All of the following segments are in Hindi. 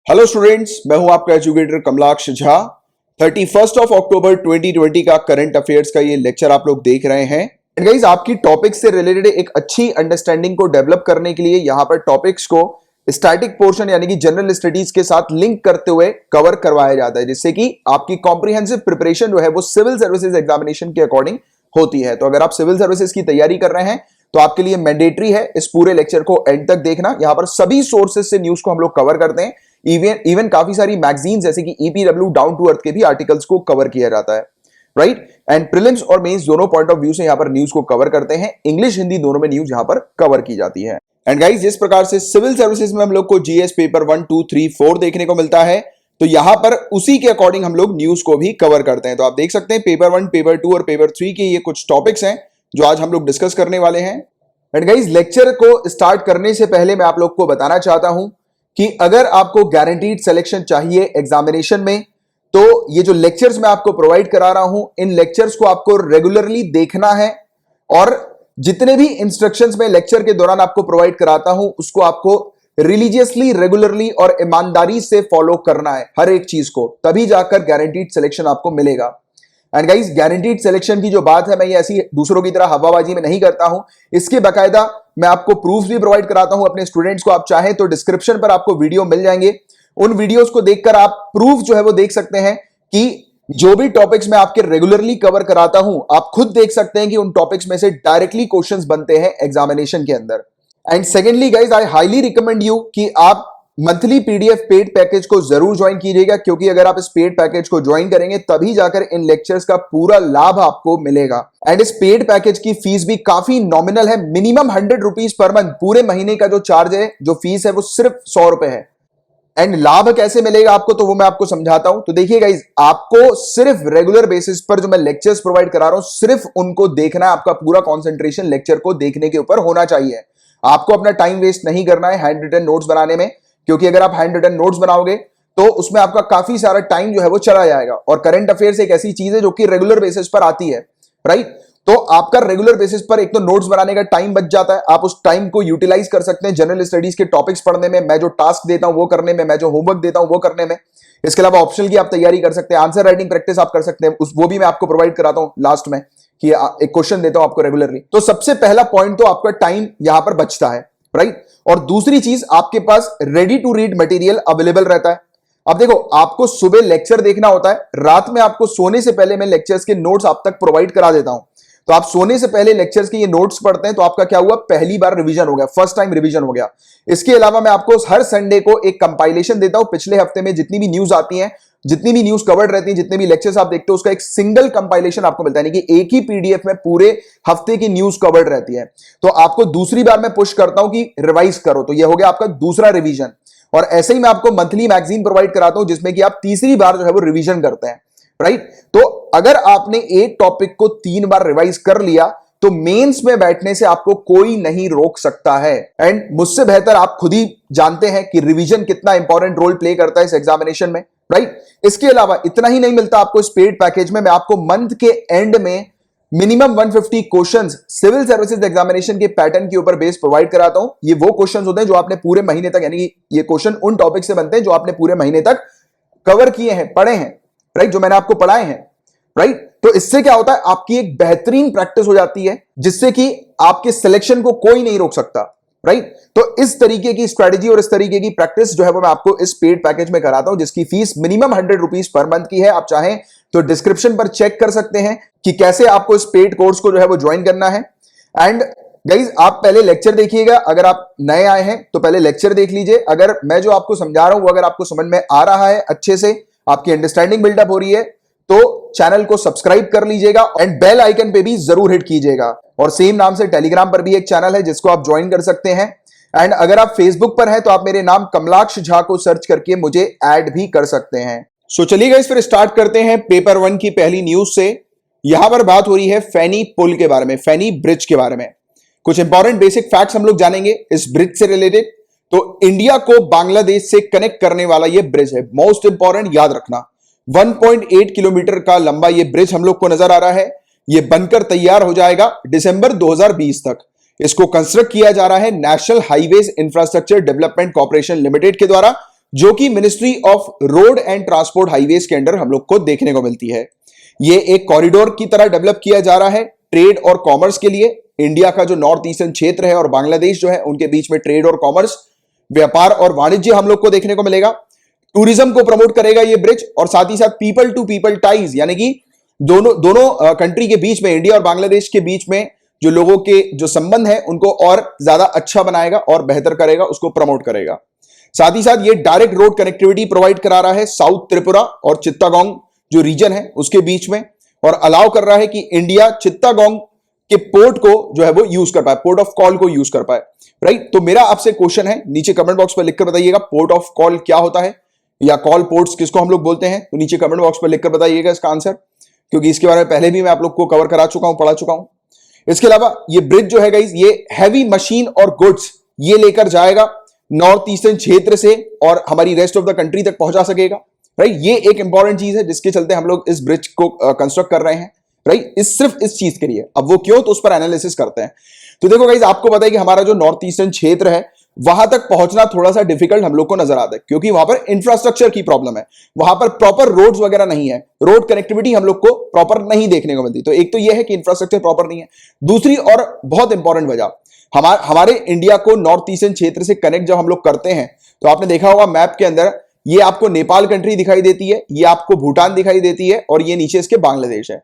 हेलो स्टूडेंट्स, मैं हूं आपका एजुकेटर कमलाक्ष झा। 31 अक्टूबर 2020 का करंट अफेयर्स का ये लेक्चर आप लोग देख रहे हैं। एंड गाइस, आपकी टॉपिक से रिलेटेड एक अच्छी अंडरस्टैंडिंग को डेवलप करने के लिए यहां पर टॉपिक्स को स्टैटिक पोर्शन यानी कि जनरल स्टडीज के साथ लिंक करते हुए कवर करवाया जाता है, जिससे कि आपकी कॉम्प्रिहेंसिव प्रिपरेशन जो है वो सिविल सर्विसेज एग्जामिनेशन के अकॉर्डिंग होती है। तो अगर आप सिविल सर्विसेज की तैयारी कर रहे हैं तो आपके लिए मैंडेटरी है इस पूरे लेक्चर को एंड तक देखना। यहां पर सभी सोर्सेज से न्यूज को हम लोग कवर करते हैं। इवन काफी सारी मैगजीन जैसे कि ईपीडब्ल्यू डाउन टू अर्थ के भी आर्टिकल्स को कवर किया जाता है, राइट। एंड प्रीलिम्स और मेंस दोनों पॉइंट ऑफ व्यू से यहां पर न्यूज को कवर करते हैं। इंग्लिश हिंदी दोनों में न्यूज यहां पर कवर की जाती है। एंड गाइस, जिस प्रकार से सिविल सर्विसेज में हम लोग को जीएस पेपर 1, 2, 3, 4 देखने को मिलता है, तो यहां पर उसी के अकॉर्डिंग हम लोग न्यूज को भी कवर करते हैं। तो आप देख सकते हैं पेपर 1, पेपर 2 और पेपर 3 के ये कुछ टॉपिक्स हैं जो आज हम लोग डिस्कस करने वाले हैं। एंड गाइस, लेक्चर को स्टार्ट करने से पहले मैं आप लोग को बताना चाहता हूं कि अगर आपको गारंटीड सिलेक्शन चाहिए एग्जामिनेशन में, तो ये जो लेक्चर्स मैं आपको प्रोवाइड करा रहा हूं, इन लेक्चर्स को आपको रेगुलरली देखना है और जितने भी इंस्ट्रक्शंस मैं लेक्चर के दौरान आपको प्रोवाइड कराता हूं उसको आपको रिलीजियसली, रेगुलरली और ईमानदारी से फॉलो करना है हर एक चीज को, तभी जाकर गारंटीड सिलेक्शन आपको मिलेगा। एंड गाइस, गारंटीड सिलेक्शन की जो बात है, मैं ये ऐसी दूसरों की तरह हवाबाजी में नहीं करता हूं। इसके बकायदा मैं आपको प्रूफ भी प्रोवाइड कराता हूं अपने स्टूडेंट्स को। आप चाहें तो डिस्क्रिप्शन पर आपको वीडियो मिल जाएंगे, उन वीडियोस को देखकर आप प्रूफ जो है वो देख सकते हैं कि जो भी टॉपिक्स मैं आपके रेगुलरली कवर कराता हूं, आप खुद देख सकते हैं कि उन टॉपिक्स में से डायरेक्टली क्वेश्चंस बनते हैं एग्जामिनेशन के अंदर। And secondly guys, I highly recommend you कि आप मंथली पीडीएफ पेड पैकेज को जरूर ज्वाइन कीजिएगा, क्योंकि अगर आप इस पेड पैकेज को ज्वाइन करेंगे तभी जाकर इन लेक्चर्स का पूरा लाभ आपको मिलेगा। एंड इस पेड पैकेज की फीस भी काफी नॉमिनल है, मिनिमम 100 रुपीज पर मंथ। पूरे महीने का जो चार्ज है, जो फीस है, वो सिर्फ 100 रुपए है। एंड लाभ कैसे मिलेगा आपको, तो वो मैं आपको समझाता हूं। तो देखिए गाइस, आपको सिर्फ रेगुलर बेसिस पर जो मैं लेक्चर्स प्रोवाइड करा रहा हूं, सिर्फ उनको देखना है। आपका पूरा कॉन्सेंट्रेशन लेक्चर को देखने के ऊपर होना चाहिए। आपको अपना टाइम वेस्ट नहीं करना है हैंड रिटन नोट्स बनाने में, क्योंकि अगर आप हैंड रिटन नोट्स बनाओगे तो उसमें आपका काफी सारा टाइम जो है वो चला जाएगा। और करंट अफेयर्स एक ऐसी चीज है जो कि रेगुलर बेसिस पर आती है, राइट। तो आपका रेगुलर बेसिस पर एक तो नोट्स बनाने का टाइम बच जाता है, आप उस टाइम को यूटिलाइज कर सकते हैं जनरल स्टडीज के टॉपिक्स पढ़ने में, मैं जो टास्क देता हूं वो करने में, मैं जो होमवर्क देता हूं वो करने में। इसके अलावा ऑप्शनल की आप तैयारी कर सकते हैं, आंसर राइटिंग प्रैक्टिस आप कर सकते हैं, वो भी मैं आपको प्रोवाइड कराता हूं लास्ट में, कि एक क्वेश्चन देता हूं आपको रेगुलरली। तो सबसे पहला पॉइंट तो आपका टाइम यहां पर बचता है, राइट। और दूसरी चीज, आपके पास ready to read material available रहता है। अब देखो, आपको सुबह लेक्चर देखना होता है, रात में आपको सोने से पहले मैं लेक्चर्स के नोट्स आप तक प्रोवाइड करा देता हूं। तो आप सोने से पहले लेक्चर्स के ये नोट्स पढ़ते हैं, तो आपका क्या हुआ, पहली बार रिवीजन हो गया, फर्स्ट टाइम रिवीजन हो गया। इसके अलावा मैं आपको हर संडे को एक कंपाइलेशन देता हूं, पिछले हफ्ते में जितनी भी न्यूज आती है, जितनी भी न्यूज कवर्ड रहती है, जितने भी लेक्चर्स आप देखते हो, उसका एक सिंगल कंपाइलेशन आपको मिलता है, यानी कि एक ही पीडीएफ में पूरे हफ्ते की न्यूज कवर्ड रहती है। तो आपको दूसरी बार मैं पुश करता हूं कि रिवाइज करो, तो यह हो गया आपका दूसरा रिवीजन। और ऐसे ही मैं आपको मंथली मैगजीन प्रोवाइड कराता हूं, जिसमें कि आप तीसरी बार जो है वो रिवीजन करते हैं, राइट। तो अगर आपने एक टॉपिक को 3 बार रिवाइज कर लिया तो मेंस में बैठने से आपको कोई नहीं रोक सकता है। एंड मुझसे बेहतर आप खुद ही जानते हैं कि रिवीजन कितना इंपॉर्टेंट रोल प्ले करता है इस एग्जामिनेशन में, राइट। इसके अलावा इतना ही नहीं मिलता आपको इस पेड पैकेज में, मैं आपको मंथ के एंड में minimum 150 questions civil services examination के पैटर्न के ऊपर बेस प्रोवाइड कराता हूं। ये वो क्वेश्चंस होते हैं जो आपने पूरे महीने तक, यानी कि ये क्वेश्चन उन टॉपिक से बनते हैं जो आपने पूरे महीने तक कवर किए हैं, पढ़े हैं, राइट, जो मैंने आपको पढ़ाए हैं, राइट। तो इससे क्या होता है, आपकी एक बेहतरीन प्रैक्टिस हो जाती है, जिससे कि आपके सिलेक्शन को कोई नहीं रोक सकता, राइट। तो इस तरीके की स्ट्रेटेजी और इस तरीके की प्रैक्टिस जो है वो मैं आपको इस पेड पैकेज में कराता हूं, जिसकी fees minimum 100 rupees per month की है। आप चाहें तो डिस्क्रिप्शन पर चेक कर सकते हैं कि कैसे आपको इस पेड कोर्स को जो है वो ज्वाइन करना है। एंड गाइज, आप पहले लेक्चर देखिएगा, अगर आप नए आए हैं तो पहले लेक्चर देख लीजिए। अगर मैं जो आपको समझा रहा हूं वो अगर आपको समझ में आ रहा है, अच्छे से आपकी अंडरस्टैंडिंग बिल्डअप हो रही है, तो चैनल को सब्सक्राइब कर लीजिएगा एंड बेल आइकन पे भी जरूर हिट कीजिएगा। और सेम नाम से टेलीग्राम पर भी एक चैनल है जिसको आप ज्वाइन कर सकते हैं। एंड अगर आप फेसबुक पर हैं तो आप मेरे नाम कमलाक्ष झा को सर्च करके मुझे ऐड भी कर सकते हैं। सो चलिए गाइस, फिर स्टार्ट करते हैं पेपर 1 की पहली न्यूज से। यहां पर बात हो रही है फैनी पुल के बारे में, फैनी ब्रिज के बारे में। कुछ इंपॉर्टेंट बेसिक फैक्ट्स हम लोग जानेंगे इस ब्रिज से रिलेटेड। तो इंडिया को बांग्लादेश से कनेक्ट करने वाला यह ब्रिज है, मोस्ट इंपॉर्टेंट, याद रखना। 1.8 किलोमीटर का लंबा ये ब्रिज हम लोग को नजर आ रहा है। ये बनकर तैयार हो जाएगा दिसंबर 2020 तक। इसको कंस्ट्रक्ट किया जा रहा है national highways infrastructure development corporation limited के द्वारा, जो कि ministry of road and transport highways के अंडर हम लोग को देखने को मिलती है। ये एक कॉरिडोर की तरह डेवलप किया जा रहा है ट्रेड और कॉमर्स के लिए। इंडिया का जो नॉर्थ ईस्टर्न क्षेत्र है और बांग्लादेश जो है, उनके बीच में ट्रेड और कॉमर्स, व्यापार और वाणिज्य हम लोग को देखने को मिलेगा। टूरिज्म को प्रमोट करेगा ये ब्रिज, और साथ ही साथ पीपल टू पीपल टाइज, यानी कि दोनों कंट्री के बीच में, इंडिया और बांग्लादेश के बीच में जो लोगों के जो संबंध है उनको और ज्यादा अच्छा बनाएगा और बेहतर करेगा, उसको प्रमोट करेगा। साथ ही साथ ये डायरेक्ट रोड कनेक्टिविटी प्रोवाइड करा रहा है साउथ त्रिपुरा और चित्तागोंग जो रीजन है उसके बीच में, और अलाउ कर रहा है कि इंडिया चित्तागोंग के पोर्ट को जो है वो यूज कर पाए, पोर्ट ऑफ कॉल को यूज कर पाए, राइट। तो मेरा आपसे क्वेश्चन है, नीचे कमेंट बॉक्स पर लिखकर बताइएगा पोर्ट ऑफ कॉल क्या होता है, या कॉल पोर्ट्स किसको हम लोग बोलते हैं, तो नीचे कमेंट बॉक्स पर लिखकर बताइएगा इसका आंसर, क्योंकि इसके बारे में पहले भी मैं आप लोग को कवर करा चुका हूं, पढ़ा चुका हूं। इसके अलावा ये ब्रिज जो है गाइस, ये हैवी मशीन और गुड्स ये लेकर जाएगा नॉर्थ ईस्टर्न क्षेत्र से और हमारी रेस्ट ऑफ द कंट्री तक पहुंचा सकेगा, राइट। ये एक इंपॉर्टेंट चीज है जिसके चलते हम लोग इस ब्रिज को कंस्ट्रक्ट कर रहे हैं, राइट, सिर्फ इस चीज के लिए। अब वो क्यों, तो उस पर एनालिसिस करते हैं। तो देखो गाइस, आपको पता है कि हमारा जो नॉर्थ ईस्टर्न क्षेत्र है वहां तक पहुंचना थोड़ा सा डिफिकल्ट हम लोग को नजर आता है, क्योंकि वहां पर इंफ्रास्ट्रक्चर की प्रॉब्लम है, वहां पर प्रॉपर रोड्स वगैरह नहीं है, रोड कनेक्टिविटी हम लोग को प्रॉपर नहीं देखने को मिलती। तो एक तो यह है कि इंफ्रास्ट्रक्चर प्रॉपर नहीं है। दूसरी और बहुत इंपॉर्टेंट वजह, हमारे इंडिया को नॉर्थ ईस्टर्न क्षेत्र से कनेक्ट जब हम लोग करते हैं, तो आपने देखा होगा मैप के अंदर, ये आपको नेपाल कंट्री दिखाई देती है, ये आपको भूटान दिखाई देती है, और ये नीचे इसके बांग्लादेश है।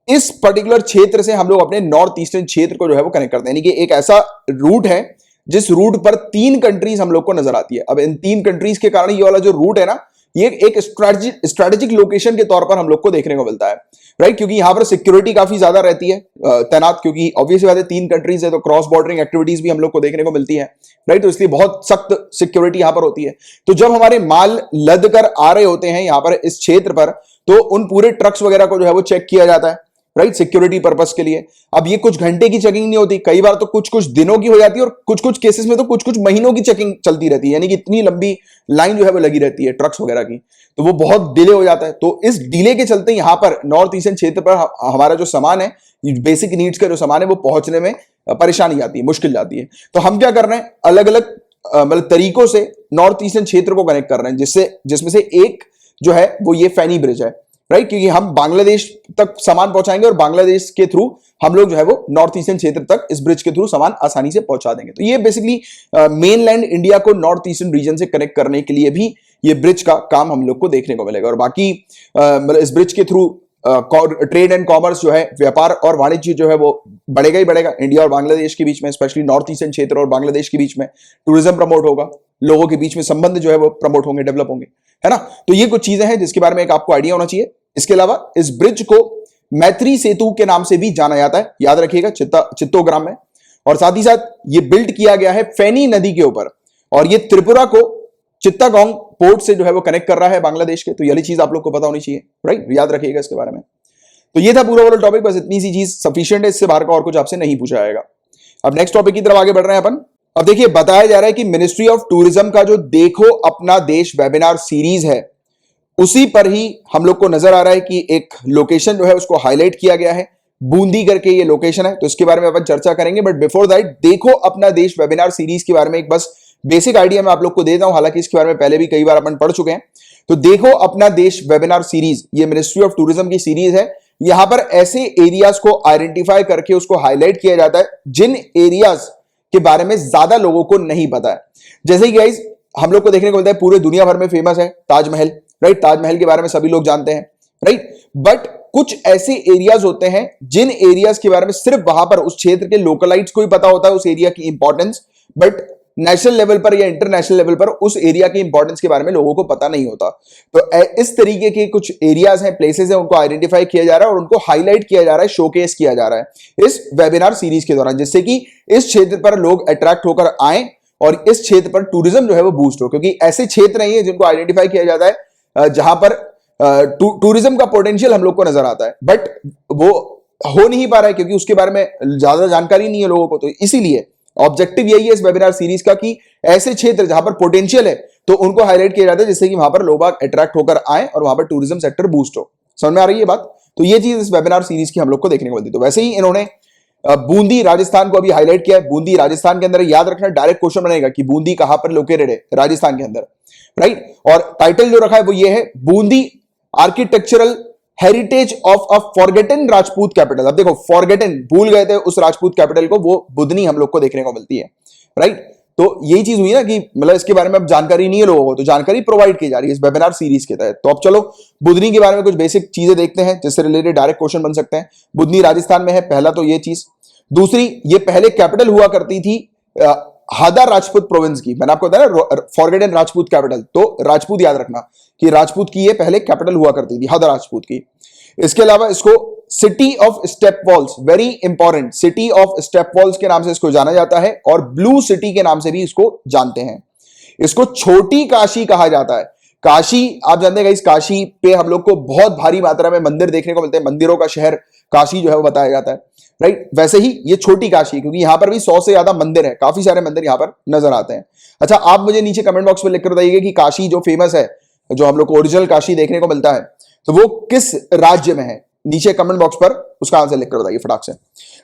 इस पर्टिकुलर क्षेत्र से हम लोग अपने नॉर्थ ईस्टर्न क्षेत्र को जो है वो कनेक्ट करते हैं, यानी कि एक ऐसा रूट है जिस रूट पर 3 कंट्रीज हम लोग को नजर आती है। अब इन 3 कंट्रीज के कारण ये वाला जो रूट है ना, ये एक स्ट्रेटेजिक लोकेशन के तौर पर हम लोग को देखने को मिलता है, राइट, क्योंकि यहां पर सिक्योरिटी काफी ज्यादा रहती है तैनात, क्योंकि ऑब्वियस बात है 3 कंट्रीज है तो क्रॉस बॉर्डरिंग एक्टिविटीज भी हम लोग को देखने को मिलती है, राइट। तो इसलिए बहुत सख्त सिक्योरिटी यहां पर होती है। तो जब हमारे माल लद कर आ रहे होते हैं यहां पर इस क्षेत्र पर, तो उन पूरे ट्रक्स वगैरह को जो है वो चेक किया जाता है, राइट, सिक्योरिटी पर्पस के लिए। अब ये कुछ घंटे की चेकिंग नहीं होती, कई बार तो कुछ कुछ दिनों की हो जाती है, और कुछ कुछ केसेस में तो कुछ कुछ महीनों की चेकिंग चलती रहती है, यानी कि इतनी लंबी लाइन जो है वो लगी रहती है ट्रक्स वगैरह की, तो वो बहुत डिले हो जाता है। तो इस डिले के चलते यहां पर नॉर्थ ईस्टर्न क्षेत्र पर हमारा जो सामान है, बेसिक नीड्स का जो सामान है, वो पहुंचने में परेशानी आती है, मुश्किल जाती है। तो हम क्या कर रहे हैं, अलग अलग मतलब तरीकों से नॉर्थ ईस्टर्न क्षेत्र को कनेक्ट कर रहे हैं, जिसमें से एक जो है वो ये फैनी ब्रिज है, राइट, क्योंकि हम बांग्लादेश तक सामान पहुंचाएंगे और बांग्लादेश के थ्रू हम लोग जो है वो नॉर्थ ईस्टर्न क्षेत्र तक इस ब्रिज के थ्रू सामान आसानी से पहुंचा देंगे। तो ये बेसिकली मेनलैंड इंडिया को नॉर्थ ईस्टर्न रीजन से कनेक्ट करने के लिए भी ये ब्रिज का काम हम लोग को देखने को मिलेगा। और बाकी मतलब इस ब्रिज के थ्रू ट्रेड एंड कॉमर्स जो है, व्यापार और वाणिज्य जो है वो बढ़ेगा ही बढ़ेगा इंडिया और बांग्लादेश के बीच में, स्पेशली नॉर्थ ईस्टर्न क्षेत्र और बांग्लादेश के बीच में। टूरिज्म प्रमोट होगा, लोगों के बीच में संबंध जो है वो प्रमोट होंगे, डेवलप होंगे, है ना। तो ये कुछ चीजें हैं जिसके बारे में एक आपको आइडिया होना चाहिए। इसके अलावा इस ब्रिज को मैत्री सेतु के नाम से भी जाना जाता है, याद रखिएगा, चित्तोग्राम में। और साथ ही साथ ये बिल्ड किया गया है फेनी नदी के ऊपर, और ये त्रिपुरा को चित्तागोंग पोर्ट से जो है वो कनेक्ट कर रहा है बांग्लादेश के। तो यही चीज आप लोग को पता होनी चाहिए, राइट, याद रखिएगा इसके बारे में। तो ये था पूरा वाला टॉपिक, बस इतनी सी चीज सफिशिएंट है, इससे बाहर का और कुछ आपसे नहीं पूछा जाएगा। अब नेक्स्ट टॉपिक की तरफ आगे बढ़ रहे हैं अपन। अब देखिए, बताया जा रहा है कि मिनिस्ट्री ऑफ टूरिज्म का जो देखो अपना देश वेबिनार सीरीज है, उसी पर ही हम लोग को नजर आ रहा है कि एक लोकेशन जो है उसको हाईलाइट किया गया है, बूंदी करके ये लोकेशन है। तो इसके बारे में अपन चर्चा करेंगे, बट बिफोर दैट देखो अपना देश वेबिनार सीरीज के बारे में एक बस बेसिक आइडिया मैं आप लोग को देता हूं, हालांकि इसके बारे में पहले भी कई बार अपन पढ़ चुके हैं। तो देखो अपना देश वेबिनार सीरीज, ये मिनिस्ट्री ऑफ टूरिज्म की सीरीज है। यहां पर ऐसे एरियाज को आइडेंटिफाई करके उसको हाईलाइट किया जाता है जिन एरियाज के बारे में ज्यादा लोगों को नहीं पता है। जैसे कि गाइस, हम लोग को देखने को मिलता है पूरे दुनिया भर में फेमस है ताजमहल, राइट, ताजमहल के बारे में सभी लोग जानते हैं, राइट। बट कुछ ऐसे एरियाज होते हैं जिन एरियाज के बारे में सिर्फ वहां पर उस क्षेत्र के लोकलाइट्स को ही पता होता है उस एरिया की इंपॉर्टेंस, बट नेशनल लेवल पर या इंटरनेशनल लेवल पर उस एरिया की इंपॉर्टेंस के बारे में लोगों को पता नहीं होता। तो इस तरीके के कुछ एरियाज हैं, प्लेसेस हैं, उनको आइडेंटिफाई किया जा रहा है और उनको हाईलाइट किया जा रहा है, शोकेस किया जा रहा है इस वेबिनार सीरीज के दौरान, जिससे कि इस क्षेत्र पर लोग अट्रैक्ट होकर आए और इस क्षेत्र पर टूरिज्म जो है वो बूस्ट हो। क्योंकि ऐसे क्षेत्र नहीं है जिनको आइडेंटिफाई किया जाता है जहां पर टूरिज्म का पोटेंशियल हम लोग को नजर आता है, बट वो हो नहीं पा रहा है क्योंकि उसके बारे में ज्यादा जानकारी नहीं है लोगों को। तो इसीलिए ऑब्जेक्टिव यही है इस वेबिनार सीरीज का कि ऐसे क्षेत्र जहां पर पोटेंशियल है तो उनको हाईलाइट किया जाता है, जिससे कि वहां पर लोग अट्रैक्ट होकर आए और वहां पर टूरिज्म सेक्टर बूस्ट हो। समझ में आ रही है बात? तो ये चीज इस वेबिनार सीरीज की हम लोग को देखने को मिलती है। तो वैसे ही इन्होंने बूंदी राजस्थान को अभी हाईलाइट किया है। बूंदी राजस्थान के अंदर, याद रखना डायरेक्ट क्वेश्चन बनेगा कि बूंदी कहां पर लोकेटेड है राजस्थान के अंदर। राइट। और टाइटल जो रखा है वो ये है, Bundi architectural heritage of a forgotten Rajput capital. अब देखो, फॉरगेटन, भूल गए थे उस राजपूत कैपिटल को, वो बुधनी हम लोग को देखने को मिलती है, राइट। तो यही चीज हुई ना कि मतलब इसके बारे में अब जानकारी नहीं है लोगों को, तो जानकारी प्रोवाइड की जा रही है इस वेबिनार सीरीज के तहत। तो अब चलो बुधनी के बारे में कुछ बेसिक चीजें देखते हैं जिससे रिलेटेड डायरेक्ट क्वेश्चन बन सकते हैं। बुधनी राजस्थान में है, पहला तो ये चीज। दूसरी, ये पहले कैपिटल हुआ करती थी हादा राजपूत प्रोविंस की। मैंने आपको बताया ना फॉरगेटन राजपूत कैपिटल, तो राजपूत याद रखना कि राजपूत की ये पहले कैपिटल हुआ करती थी, हादा राजपूत की। इसके अलावा इसको city of step walls, very important, city of step walls के नाम से इसको जाना जाता है, और ब्लू सिटी के नाम से भी इसको जानते हैं। इसको छोटी काशी कहा जाता है। काशी आप जानते हैं, इस काशी पे हम लोग को बहुत भारी मात्रा में मंदिर देखने को मिलते हैं, मंदिरों का शहर काशी जो है वो बताया जाता है, राइट। वैसे ही ये छोटी काशी, क्योंकि यहां पर भी 100 से ज्यादा मंदिर है, काफी सारे मंदिर यहां पर नजर आते हैं। अच्छा, आप मुझे नीचे कमेंट बॉक्स में लिखकर बताइएगा कि काशी जो फेमस है, जो हम लोग को ओरिजिनल काशी देखने को मिलता है, तो वो किस राज्य में है? नीचे कमेंट बॉक्स पर उसका आंसर लिखकर बताइए फटाक से।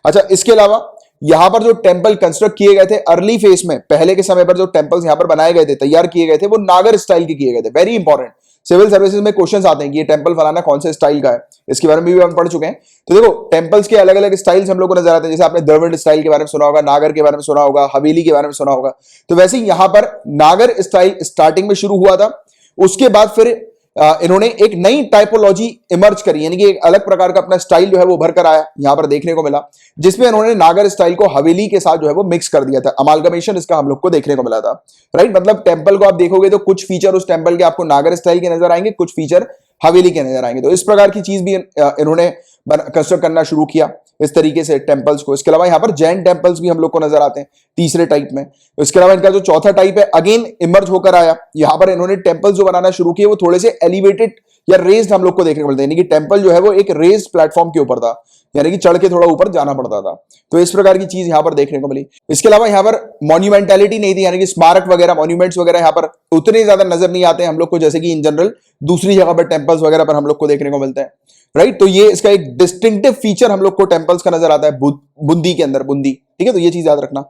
अच्छा, इसके अलावा यहां पर जो टेंपल कंस्ट्रक्ट किए गए थे अर्ली फेज में, पहले के समय पर जो टेंपल्स यहां पर बनाए गए थे, तैयार किए गए थे, वो नागर स्टाइल के किए गए थे। वेरी इंपॉर्टेंट, सिविल सर्विसेज में क्वेश्चंस आते हैं कि ये टेंपल फलाना कौन से स्टाइल का है, इसके बारे में भी हम पढ़ चुके हैं। तो देखो, टेंपल्स के अलग अलग स्टाइल्स हम लोग को नजर आते हैं, जैसे आपने द्रविड़ स्टाइल के बारे में सुना होगा, नागर के बारे में सुना होगा, हवेली के बारे में सुना होगा। तो वैसे ही यहां पर नागर स्टाइल स्टार्टिंग में शुरू हुआ था, उसके बाद फिर इन्होंने एक नई टाइपोलॉजी इमर्ज करी, यानी कि एक अलग प्रकार का अपना स्टाइल जो है वो उभर कर आया, यहां पर देखने को मिला, जिसमें इन्होंने नागर स्टाइल को हवेली के साथ जो है वो मिक्स कर दिया था। अमालगमेशन इसका हम लोग को देखने को मिला था, राइट। मतलब टेंपल को आप देखोगे तो कुछ फीचर उस टेंपल के आपको नागर स्टाइल के नजर आएंगे, कुछ फीचर हवेली के नजर आएंगे। तो इस प्रकार की चीज भी इन्होंने कंस्ट्रक्ट करना शुरू किया इस तरीके से टेंपल्स को। इसके अलावा यहाँ पर जैन टेंपल्स भी हम लोग को नजर आते हैं तीसरे टाइप में। इसके अलावा इनका जो चौथा टाइप है, अगेन इमर्ज होकर आया, यहाँ पर इन्होंने टेंपल्स जो बनाना शुरू किए वो थोड़े से एलिवेटेड या रेज्ड हम लोग को देखने को मिलते हैं, यानी कि टेंपल जो है वो एक रेज्ड प्लेटफॉर्म के ऊपर था, यानी कि चढ़ के थोड़ा ऊपर जाना पड़ता था। तो इस प्रकार की चीज यहां पर देखने को मिली। इसके अलावा यहां पर मॉन्यूमेंटैलिटी नहीं थी, यानी कि स्मारक वगैरह, मॉन्यूमेंट्स वगैरह यहां पर उतने ज्यादा नजर नहीं आते हैं हम लोग को, जैसे कि इन जनरल दूसरी जगह पर टेंपल्स वगैरह पर हम लोग को देखने को मिलते हैं, राइट। तो ये इसका एक डिस्टिंक्टिव फीचर हम लोग को टेंपल्स का नजर आता है बूंदी के अंदर, बूंदी, ठीक है। तो ये चीज याद रखना।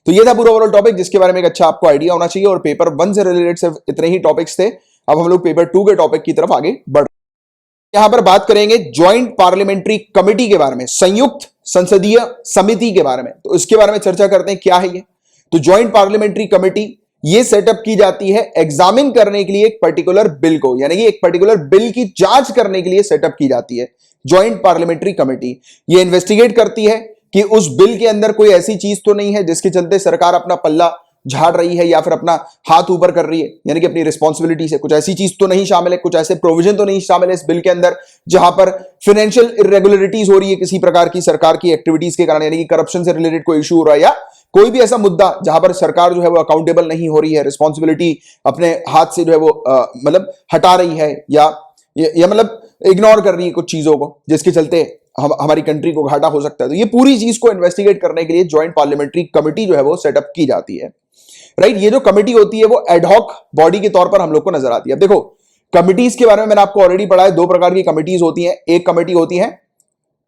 तो ये था पूरा ओवरऑल टॉपिक, जिसके बारे में एक अच्छा आपको आइडिया होना चाहिए। और पेपर 1 से रिलेटेड सिर्फ इतने ही टॉपिक्स थे। अब हम लोग पेपर 2 के टॉपिक की तरफ आगे बढ़, यहां पर बात करेंगे ज्वाइंट पार्लियामेंट्री कमेटी के बारे में, संयुक्त संसदीय समिति के बारे में। तो इसके बारे में चर्चा करते हैं, क्या है ये। तो ज्वाइंट पार्लियामेंट्री कमेटी ये सेटअप की जाती है एग्जामिन करने के लिए एक पर्टिकुलर बिल को, यानी कि एक पर्टिकुलर बिल की जांच करने के लिए सेटअप की जाती है ज्वाइंट पार्लियामेंट्री कमेटी। ये इन्वेस्टिगेट करती है कि उस बिल के अंदर कोई ऐसी चीज तो नहीं है जिसके चलते सरकार अपना पल्ला झाड़ रही है या फिर अपना हाथ ऊपर कर रही है, यानी कि अपनी रिस्पॉन्सिबिलिटी से कुछ ऐसी चीज तो नहीं शामिल है, कुछ ऐसे प्रोविजन तो नहीं शामिल है इस बिल के अंदर जहां पर फाइनेंशियल इरेगुलरिटीज हो रही है किसी प्रकार की सरकार की एक्टिविटीज के कारण, यानी कि करप्शन से रिलेटेड कोई इशू हो रहा है, या कोई भी ऐसा मुद्दा जहां पर सरकार जो है वो अकाउंटेबल नहीं हो रही है, रिस्पॉन्सिबिलिटी अपने हाथ से जो है वो मतलब हटा रही है, या मतलब इग्नोर कर रही है कुछ चीजों को, जिसके चलते हमारी कंट्री को घाटा हो सकता है। तो ये पूरी चीज को इन्वेस्टिगेट करने के लिए ज्वाइंट पार्लियामेंट्री कमेटी जो है वो सेटअप की जाती है, राइट। ये जो कमेटी होती है वो एडहॉक बॉडी के तौर पर हम लोग को नजर आती है। अब देखो, कमिटीज के बारे में मैंने आपको ऑलरेडी पढ़ा है, दो प्रकार की कमिटीज होती हैं। एक कमेटी होती है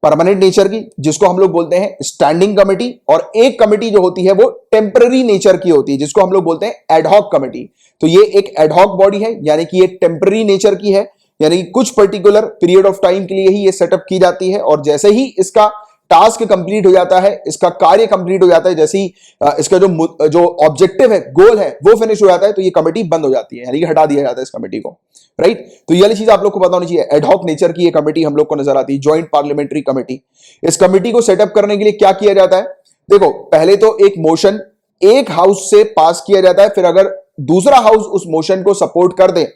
परमानेंट नेचर की, जिसको हम लोग बोलते हैं स्टैंडिंग कमेटी, और एक कमेटी जो होती है वो टेम्पररी नेचर की होती है, जिसको हम लोग बोलते हैं एडहॉक कमेटी। तो ये एक एडहॉक बॉडी है, यानी कि ये टेम्पररी नेचर की है, यानी कि कुछ पर्टिकुलर पीरियड ऑफ टाइम के लिए ही ये सेटअप की जाती है, और जैसे ही इसका टास्क कंप्लीट हो जाता है, इसका कार्य कंप्लीट हो जाता है, जैसे ही इसका जो ऑब्जेक्टिव है, गोल है, वो फिनिश हो जाता है, तो ये कमेटी बंद हो जाती है, यानी कि हटा दिया जाता है इस कमेटी को, राइट। तो ये वाली चीज आप लोग को पता होनी चाहिए। एडहॉक नेचर की ये कमेटी हम लोग को नजर आती है, ज्वाइंट पार्लियामेंट्री कमेटी। इस कमेटी को सेटअप करने के लिए क्या किया जाता है? देखो, पहले तो एक मोशन एक हाउस से पास किया जाता है, फिर अगर दूसरा हाउस उस मोशन को सपोर्ट कर दे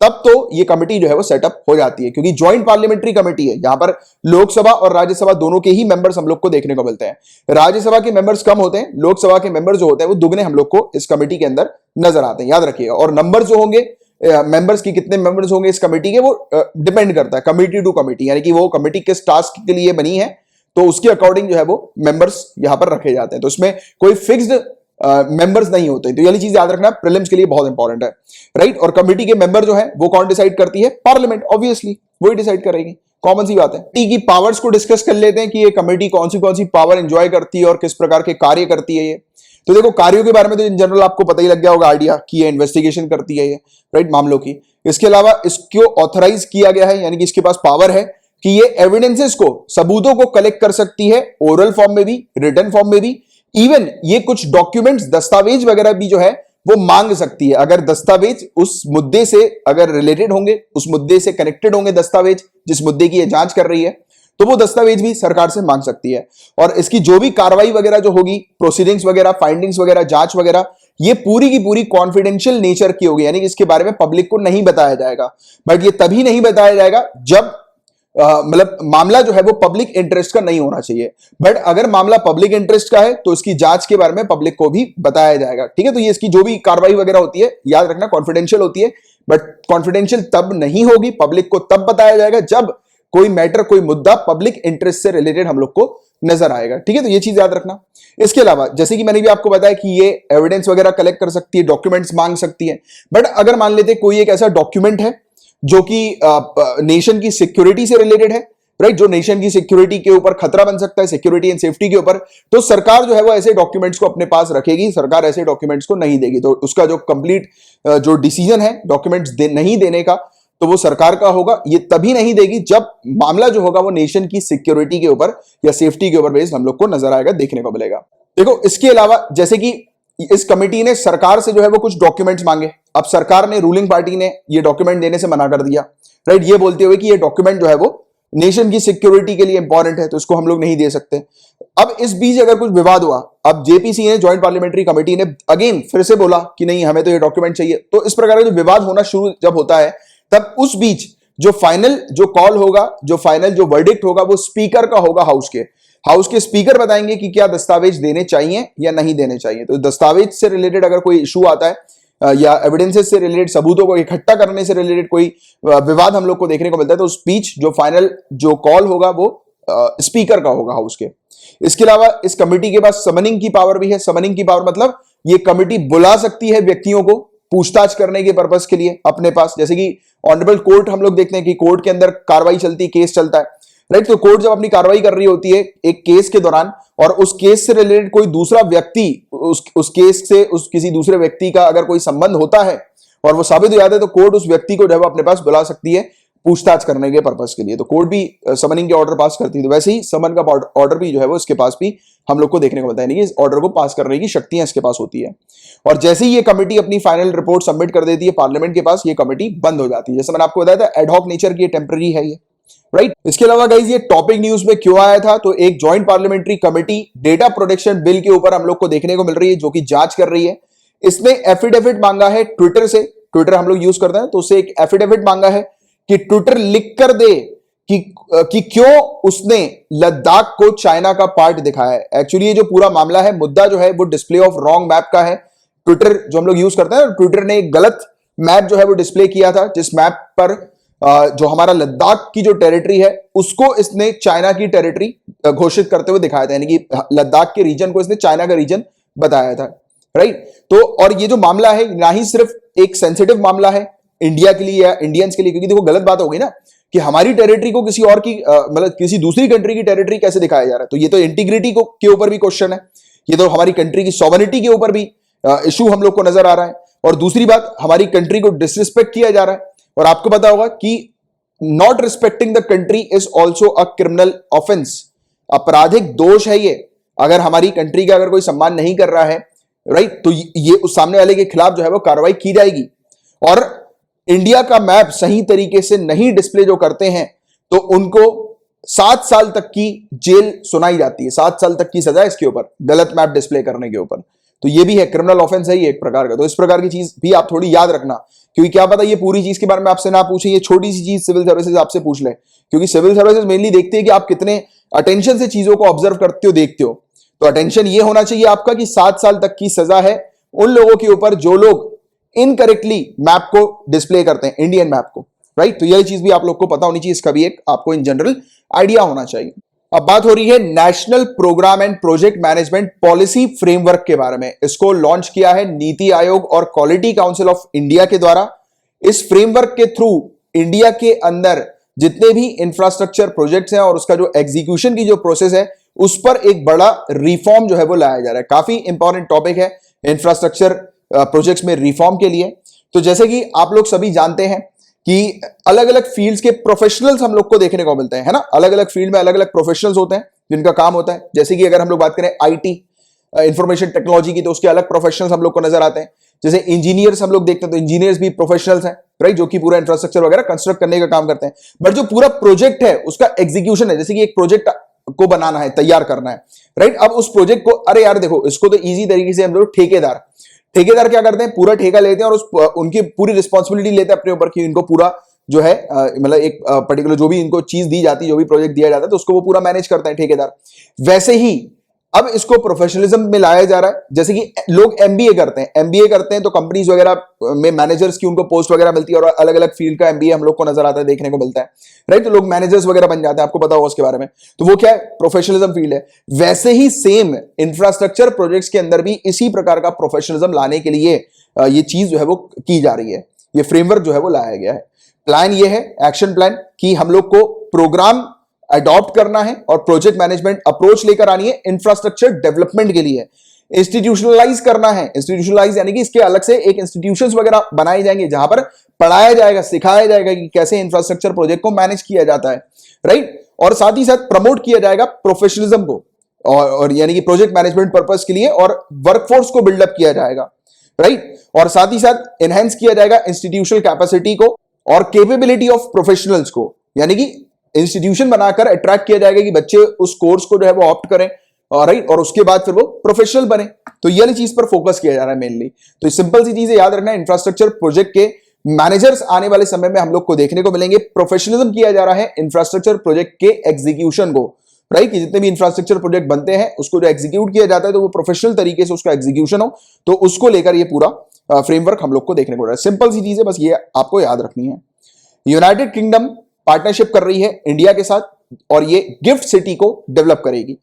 तब तो ये कमेटी जो है वो सेटअप हो जाती है, क्योंकि ज्वाइंट पार्लियामेंट्री कमेटी है, यहां पर लोकसभा और राज्यसभा दोनों के ही मेंबर्स हम लोग को देखने को मिलते हैं। राज्यसभा के मेंबर्स कम होते हैं, लोकसभा के मेंबर्स जो होते हैं वो दुगने हम लोग को इस कमेटी के अंदर नजर आते हैं, याद रखिएगा। और नंबर जो होंगे, मेंबर्स की कितने मेंबर्स होंगे इस कमेटी के, वो डिपेंड करता है कमेटी टू कमेटी, यानी कि वो कमेटी किस टास्क के लिए बनी है, तो उसके अकॉर्डिंग जो है वो मेंबर्स यहां पर रखे जाते हैं। तो इसमें कोई फिक्स्ड मेंबर्स नहीं होते। तो ये चीज याद रखना, प्रीलिम्स के लिए बहुत इंपॉर्टेंट है, राइट। और कमेटी के मेंबर जो है वो कौन डिसाइड करती है? पार्लियामेंट, ऑब्वियसली वही डिसाइड करेगी, कॉमन सी बात है। कमेटी की पावर्स को डिस्कस कर लेते हैं कि ये कमेटी कौन सी पावर एंजॉय करती है और किस प्रकार के कार्य करती है ये। तो देखो कार्यों के बारे में तो इन जनरल आपको पता ही लग गया होगा आइडिया कि ये इन्वेस्टिगेशन करती है ये, राइट, मामलों की। इसके अलावा इसको ऑथराइज किया गया है, यानी कि इसके पास पावर है कि ये एविडेंसेस को, सबूतों को कलेक्ट कर सकती है, ओरल फॉर्म में भी, रिटन फॉर्म में भी। इवन ये कुछ डॉक्यूमेंट्स, दस्तावेज वगैरह भी जो है वो मांग सकती है। अगर दस्तावेज उस मुद्दे से अगर रिलेटेड होंगे, उस मुद्दे से कनेक्टेड होंगे दस्तावेज जिस मुद्दे की ये जांच कर रही है, तो वो दस्तावेज भी सरकार से मांग सकती है। और इसकी जो भी कार्रवाई वगैरह जो होगी, प्रोसीडिंग्स वगैरह, फाइंडिंग्स वगैरह, जांच वगैरह, ये पूरी की पूरी कॉन्फिडेंशियल नेचर की होगी, यानी कि इसके बारे में पब्लिक को नहीं बताया जाएगा। बट ये तभी नहीं बताया जाएगा जब मतलब मामला जो है वो पब्लिक इंटरेस्ट का नहीं होना चाहिए। बट अगर मामला पब्लिक इंटरेस्ट का है तो इसकी जांच के बारे में पब्लिक को भी बताया जाएगा, ठीक है। तो ये इसकी जो भी कार्रवाई वगैरह होती है, याद रखना कॉन्फिडेंशियल होती है, बट कॉन्फिडेंशियल तब नहीं होगी, पब्लिक को तब बताया जाएगा जब कोई मैटर, कोई मुद्दा पब्लिक इंटरेस्ट से रिलेटेड हम लोग को नजर आएगा, ठीक है। तो ये चीज याद रखना। इसके अलावा जैसे कि मैंने भी आपको बताया कि ये एविडेंस वगैरह कलेक्ट कर सकती है, डॉक्यूमेंट्स मांग सकती है। बट अगर मान लेते कोई एक ऐसा डॉक्यूमेंट है जो कि नेशन की सिक्योरिटी से रिलेटेड है, राइट, जो नेशन की सिक्योरिटी के ऊपर खतरा बन सकता है, सिक्योरिटी एंड सेफ्टी के ऊपर, तो सरकार जो है वो ऐसे डॉक्यूमेंट्स को अपने पास रखेगी, सरकार ऐसे डॉक्यूमेंट्स को नहीं देगी। तो उसका जो कंप्लीट जो डिसीजन है डॉक्यूमेंट्स नहीं देने का, तो वो सरकार का होगा। ये तभी नहीं देगी जब मामला जो होगा वो नेशन की सिक्योरिटी के ऊपर या सेफ्टी के ऊपर बेस्ड हम लोग को नजर आएगा, देखने को मिलेगा। देखो इसके अलावा जैसे कि इस कमेटी ने सरकार से जो है वो कुछ डॉक्यूमेंट्स मांगे। अब सरकार ने, रूलिंग पार्टी ने ये डॉक्यूमेंट देने से मना कर दिया, राइट, ये बोलते हुए कि ये डॉक्यूमेंट जो है वो नेशन की सिक्योरिटी के लिए इंपॉर्टेंट है, तो इसको हम लोग नहीं दे सकते। अब इस बीच अगर कुछ विवाद हुआ, अब जेपीसी ने, ज्वाइंट पार्लियामेंट्री कमेटी ने अगेन फिर से बोला कि नहीं, हमें तो ये डॉक्यूमेंट चाहिए। तो इस प्रकार का जो विवाद होना शुरू जब होता है, तब उस बीच जो फाइनल जो कॉल होगा, जो फाइनल जो वर्डिक्ट होगा, वो स्पीकर का होगा, हाउस के स्पीकर बताएंगे कि क्या दस्तावेज देने चाहिए या नहीं देने चाहिए। तो दस्तावेज से रिलेटेड अगर कोई इशू आता है या एविडेंसेस से रिलेटेड, सबूतों को इकट्ठा करने से रिलेटेड कोई विवाद हम लोग को देखने को मिलता है, तो स्पीच जो फाइनल जो कॉल होगा वो स्पीकर का होगा, हाउस के। इसके अलावा इस कमेटी के पास समनिंग की पावर भी है। समनिंग की पावर मतलब ये कमेटी बुला सकती है व्यक्तियों को पूछताछ करने के पर्पस के लिए अपने पास। जैसे कि ऑनरेबल कोर्ट हम लोग देखते हैं कि कोर्ट के अंदर कार्रवाई चलती है, केस चलता है, राइट। तो कोर्ट जब अपनी कार्रवाई कर रही होती है एक केस के दौरान, और उस केस से रिलेटेड कोई दूसरा व्यक्ति, उस केस से उस किसी दूसरे व्यक्ति का अगर कोई संबंध होता है और वो साबित हो जाता है, तो कोर्ट उस व्यक्ति को जो है अपने पास बुला सकती है पूछताछ करने के पर्पस के लिए। तो कोर्ट भी समनिंग के ऑर्डर पास करती है। तो वैसे ही समन का ऑर्डर भी जो है वो इसके पास भी हम लोग को देखने को मिलता है, यानी कि इस ऑर्डर को पास करने की शक्तियां इसके पास होती है। और जैसे ही ये कमेटी अपनी फाइनल रिपोर्ट सबमिट कर देती है पार्लियामेंट के पास, ये कमेटी बंद हो जाती है। जैसे मैंने आपको बताया था, एडहॉक नेचर की, टेम्पररी है ये, राइट। इसके अलावा गाइस ये टॉपिक न्यूज में क्यों आया था, तो एक joint parliamentary committee data protection bill के ऊपर हम लोग को देखने को मिल रही है, जो कि जांच कर रही है। इसने एफिडेविट मांगा है ट्विटर से, ट्विटर हम लोग यूज करते हैं, तो उससे एक एफिडेविट मांगा है कि ट्विटर लिख कर दे कि क्यों उसने लद्दाख को चाइना का पार्ट दिखाया है। एक्चुअली ये जो पूरा मामला है, मुद्दा जो है वो डिस्प्ले ऑफ रॉन्ग मैप का है। ट्विटर जो हम लोग यूज करते हैं, ट्विटर ने एक गलत मैप जो है वो डिस्प्ले किया था, जिस मैप पर जो हमारा लद्दाख की जो टेरिटरी है उसको इसने चाइना की टेरिटरी घोषित करते हुए दिखाया था, यानी कि लद्दाख के रीजन को इसने चाइना का रीजन बताया था, राइट। तो और ये जो मामला है ना ही सिर्फ एक सेंसिटिव मामला है इंडिया के लिए या इंडियंस के लिए, क्योंकि देखो गलत बात होगी ना कि हमारी टेरिटरी को किसी और की मतलब किसी दूसरी कंट्री की टेरिटरी कैसे दिखाया जा रहा है। तो ये तो इंटीग्रिटी को के ऊपर भी क्वेश्चन है, ये तो हमारी कंट्री की सॉवरेनिटी के ऊपर भी इशू हम लोग को नजर आ रहा है। और दूसरी बात, हमारी कंट्री को डिसरिस्पेक्ट किया जा रहा है। और आपको पता होगा कि not respecting the country is also a criminal offence, आपराधिक दोष है ये। अगर हमारी कंट्री का अगर कोई सम्मान नहीं कर रहा है, राइट, तो ये उस सामने वाले के खिलाफ जो है वो कार्रवाई की जाएगी। और इंडिया का मैप सही तरीके से नहीं डिस्प्ले जो करते हैं, तो उनको 7 साल तक की जेल सुनाई जाती है, 7 साल तक की सजा इसके ऊपर, गलत मैप डिस्प्ले करने के ऊपर। तो ये भी है, क्रिमिनल ऑफेंस है ये एक प्रकार का। तो इस प्रकार की चीज भी आप थोड़ी याद रखना, क्योंकि क्या पता ये पूरी चीज के बारे में आपसे ना पूछे, ये छोटी सी चीज सिविल सर्विसेज आपसे पूछ ले, क्योंकि सिविल सर्विसेज मेनली देखते हैं कि आप कितने अटेंशन से चीजों को ऑब्जर्व करते हो, देखते हो। तो अटेंशन ये होना चाहिए आपका कि 7 साल तक की सजा है उन लोगों के ऊपर जो लोग इनकरेक्टली मैप को डिस्प्ले करते हैं, इंडियन मैप को, राइट। तो यह चीज भी आप लोग को पता होनी चाहिए, इसका भी एक आपको इन जनरल आइडिया होना चाहिए। अब बात हो रही है national programme and project management policy framework के बारे में। इसको लॉन्च किया है नीति आयोग और क्वालिटी काउंसिल ऑफ इंडिया के द्वारा। इस फ्रेमवर्क के थ्रू इंडिया के अंदर जितने भी इंफ्रास्ट्रक्चर प्रोजेक्ट्स हैं और उसका जो एग्जीक्यूशन की जो प्रोसेस है उस पर एक बड़ा रिफॉर्म जो है वो लाया जा रहा है। काफी इंपॉर्टेंट टॉपिक है इंफ्रास्ट्रक्चर प्रोजेक्ट्स में रिफॉर्म के लिए। तो जैसे कि आप लोग सभी जानते हैं कि अलग अलग फील्ड्स के प्रोफेशनल्स हम लोग को देखने को मिलते हैं, है ना। अलग अलग फील्ड में अलग अलग प्रोफेशनल्स होते हैं जिनका काम होता है। जैसे कि अगर हम लोग बात करें आईटी इंफॉर्मेशन टेक्नोलॉजी की, तो उसके अलग प्रोफेशनल्स हम लोग को नजर आते हैं। जैसे इंजीनियर्स हम लोग देखते हैं तो इंजीनियर्स भी प्रोफेशनल्स हैं, राइट, जो कि पूरा इंफ्रास्ट्रक्चर वगैरह कंस्ट्रक्ट करने का काम करते हैं। बट जो पूरा प्रोजेक्ट है उसका एग्जीक्यूशन है, जैसे कि एक प्रोजेक्ट को बनाना है, तैयार करना है, राइट। अब उस प्रोजेक्ट को, अरे यार देखो, इसको तो इजी तरीके से हम लोग ठेकेदार क्या करते हैं, पूरा ठेका लेते हैं और उनकी पूरी रिस्पॉन्सिबिलिटी लेते हैं अपने ऊपर कि इनको पूरा जो है मतलब एक पर्टिकुलर जो भी इनको चीज दी जाती है, जो भी प्रोजेक्ट दिया जाता है, तो उसको वो पूरा मैनेज करते हैं ठेकेदार। वैसे ही अब इसको प्रोफेशनलिज्म में लाया जा रहा है। जैसे कि लोग एमबीए करते हैं तो कंपनीज वगैरह में मैनेजर्स की उनको पोस्ट वगैरह मिलती है और अलग अलग फील्ड का एमबीए हम लोग को नजर आता है, देखने को मिलता है, राइट। तो लोग मैनेजर्स वगैरह बन जाते हैं, आपको पता होगा उसके बारे में। तो वो क्या है, प्रोफेशनलिज्म फील्ड है। वैसे ही सेम इंफ्रास्ट्रक्चर प्रोजेक्ट्स के अंदर भी इसी प्रकार का प्रोफेशनलिज्म लाने के लिए ये चीज जो है वो की जा रही है, ये फ्रेमवर्क जो है वो लाया गया है। प्लान ये है, एक्शन प्लान, कि हम लोग को प्रोग्राम अडॉप्ट करना है और प्रोजेक्ट मैनेजमेंट अप्रोच लेकर आनी है इंफ्रास्ट्रक्चर डेवलपमेंट के लिए। इंस्टीट्यूशनलाइज करना है, इंस्टीट्यूशनलाइज यानी कि इसके अलग से एक इंस्टीट्यूशंस वगैरह बनाए जाएंगे जहां पर पढ़ाया जाएगा, सिखाया जाएगा कि कैसे इंफ्रास्ट्रक्चर प्रोजेक्ट को मैनेज किया जाता है, राइट। और साथ ही साथ प्रमोट किया जाएगा प्रोफेशनलिज्म को, और यानी कि प्रोजेक्ट मैनेजमेंट पर्पस के लिए, और वर्कफोर्स को बिल्डअप किया जाएगा, राइट। और साथ ही साथ एनहेंस किया जाएगा इंस्टीट्यूशनल कैपेसिटी को और कैपेबिलिटी ऑफ प्रोफेशनल्स को, यानी कि इंस्टीट्यूशन बनाकर अट्रैक्ट किया जाएगा कि बच्चे उस कोर्स को जो है वो ऑप्ट करें, राइट, और उसके बाद फिर वो प्रोफेशनल बने। तो ये वाली चीज पर फोकस किया जा रहा है मेनली। तो सिंपल सी चीजें याद रखना, इंफ्रास्ट्रक्चर प्रोजेक्ट के मैनेजर्स आने वाले समय में हम लोग को देखने को मिलेंगे। प्रोफेशनलिज्म किया जा रहा है इंफ्रास्ट्रक्चर प्रोजेक्ट के एग्जीक्यूशन को, राइट, कि जितने भी इंफ्रास्ट्रक्चर प्रोजेक्ट बनते हैं उसको जो एग्जीक्यूट किया जाता है तो वो प्रोफेशनल तरीके से उसका एग्जीक्यूशन हो, तो उसको लेकर ये पूरा फ्रेमवर्क हम लोग को देखने को मिल रहा है। सिंपल सी चीजें बस ये आपको याद रखनी है। यूनाइटेड किंगडम पार्टनरशिप कर रही है इंडिया के साथ और ये गिफ्ट सिटी को डेवलप करेगी।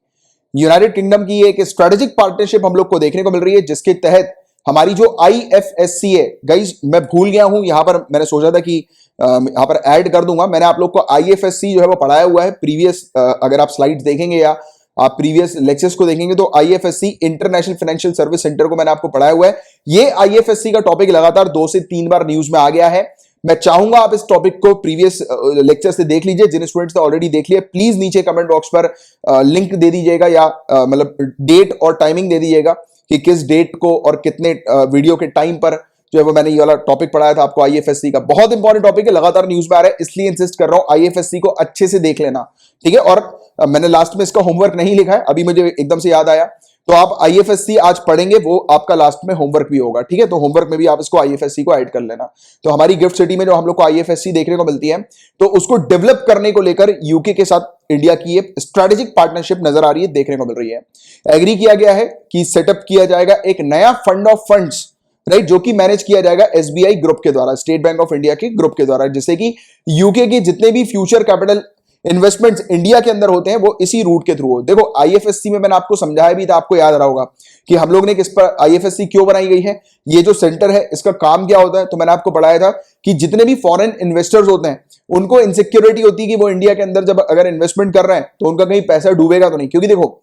यूनाइटेड किंगडम की एक स्ट्रेटेजिक पार्टनरशिप हम लोग को देखने को मिल रही है, जिसके तहत हमारी जो आईएफएससी है, गाइस मैं भूल गया हूं, यहां पर मैंने सोचा था कि यहां पर ऐड कर दूंगा। मैंने आप लोग को आईएफएससी जो है वो पढ़ाया हुआ है प्रीवियस, अगर आप स्लाइड्स देखेंगे या आप प्रीवियस लेक्चर्स को देखेंगे तो IFSC international financial service centre को मैंने आपको पढ़ाया हुआ है। ये आईएफएससी का टॉपिक लगातार 2 से 3 बार न्यूज में आ गया है। मैं चाहूंगा आप इस टॉपिक को प्रीवियस लेक्चर से देख लीजिए। जिन स्टूडेंट्स ने ऑलरेडी देख लिया, प्लीज नीचे कमेंट बॉक्स पर लिंक दे दीजिएगा या मतलब डेट और टाइमिंग दे दीजिएगा कि किस डेट को और कितने वीडियो के टाइम पर जो है वो मैंने ये वाला टॉपिक पढ़ाया था आपको आईएफएससी का। बहुत इंपॉर्टेंट टॉपिक है, लगातार न्यूज में आ रहा है, इसलिए इंसिस्ट कर रहा हूं आईएफएससी को अच्छे से देख लेना, ठीक है। और मैंने लास्ट में इसका होमवर्क नहीं लिखा है, अभी मुझे एकदम से याद आया, तो आप आईएफएससी आज पढ़ेंगे, वो आपका लास्ट में होमवर्क भी होगा, ठीक है। तो होमवर्क में भी आप इसको आईएफएससी को ऐड कर लेना। तो हमारी गिफ्ट सिटी में जो हम लोग को आईएफएससी देखने को मिलती है, तो उसको डेवलप करने को लेकर यूके के साथ इंडिया की एक स्ट्रेटेजिक पार्टनरशिप नजर आ रही है, देखने को मिल रही है। एग्री किया गया है कि सेटअप किया जाएगा एक नया फंड ऑफ फंड्स, राइट, जो कि मैनेज किया जाएगा एसबीआई ग्रुप के द्वारा, स्टेट बैंक ऑफ इंडिया के ग्रुप के द्वारा, जिससे कि यूके के जितने भी फ्यूचर कैपिटल इन्वेस्टमेंट्स इंडिया के अंदर होते हैं वो इसी रूट के थ्रू हो। देखो आईएफएससी में मैंने आपको समझाया भी था, आपको याद रहा होगा कि हम लोग ने किस पर आईएफएससी क्यों बनाई गई है, ये जो सेंटर है इसका काम क्या होता है। तो मैंने आपको पढ़ाया था कि जितने भी फॉरेन इन्वेस्टर्स होते हैं उनको इनसिक्योरिटी होती है कि वो इंडिया के अंदर जब अगर इन्वेस्टमेंट कर रहे हैं तो उनका कहीं पैसा डूबेगा तो नहीं। क्योंकि देखो,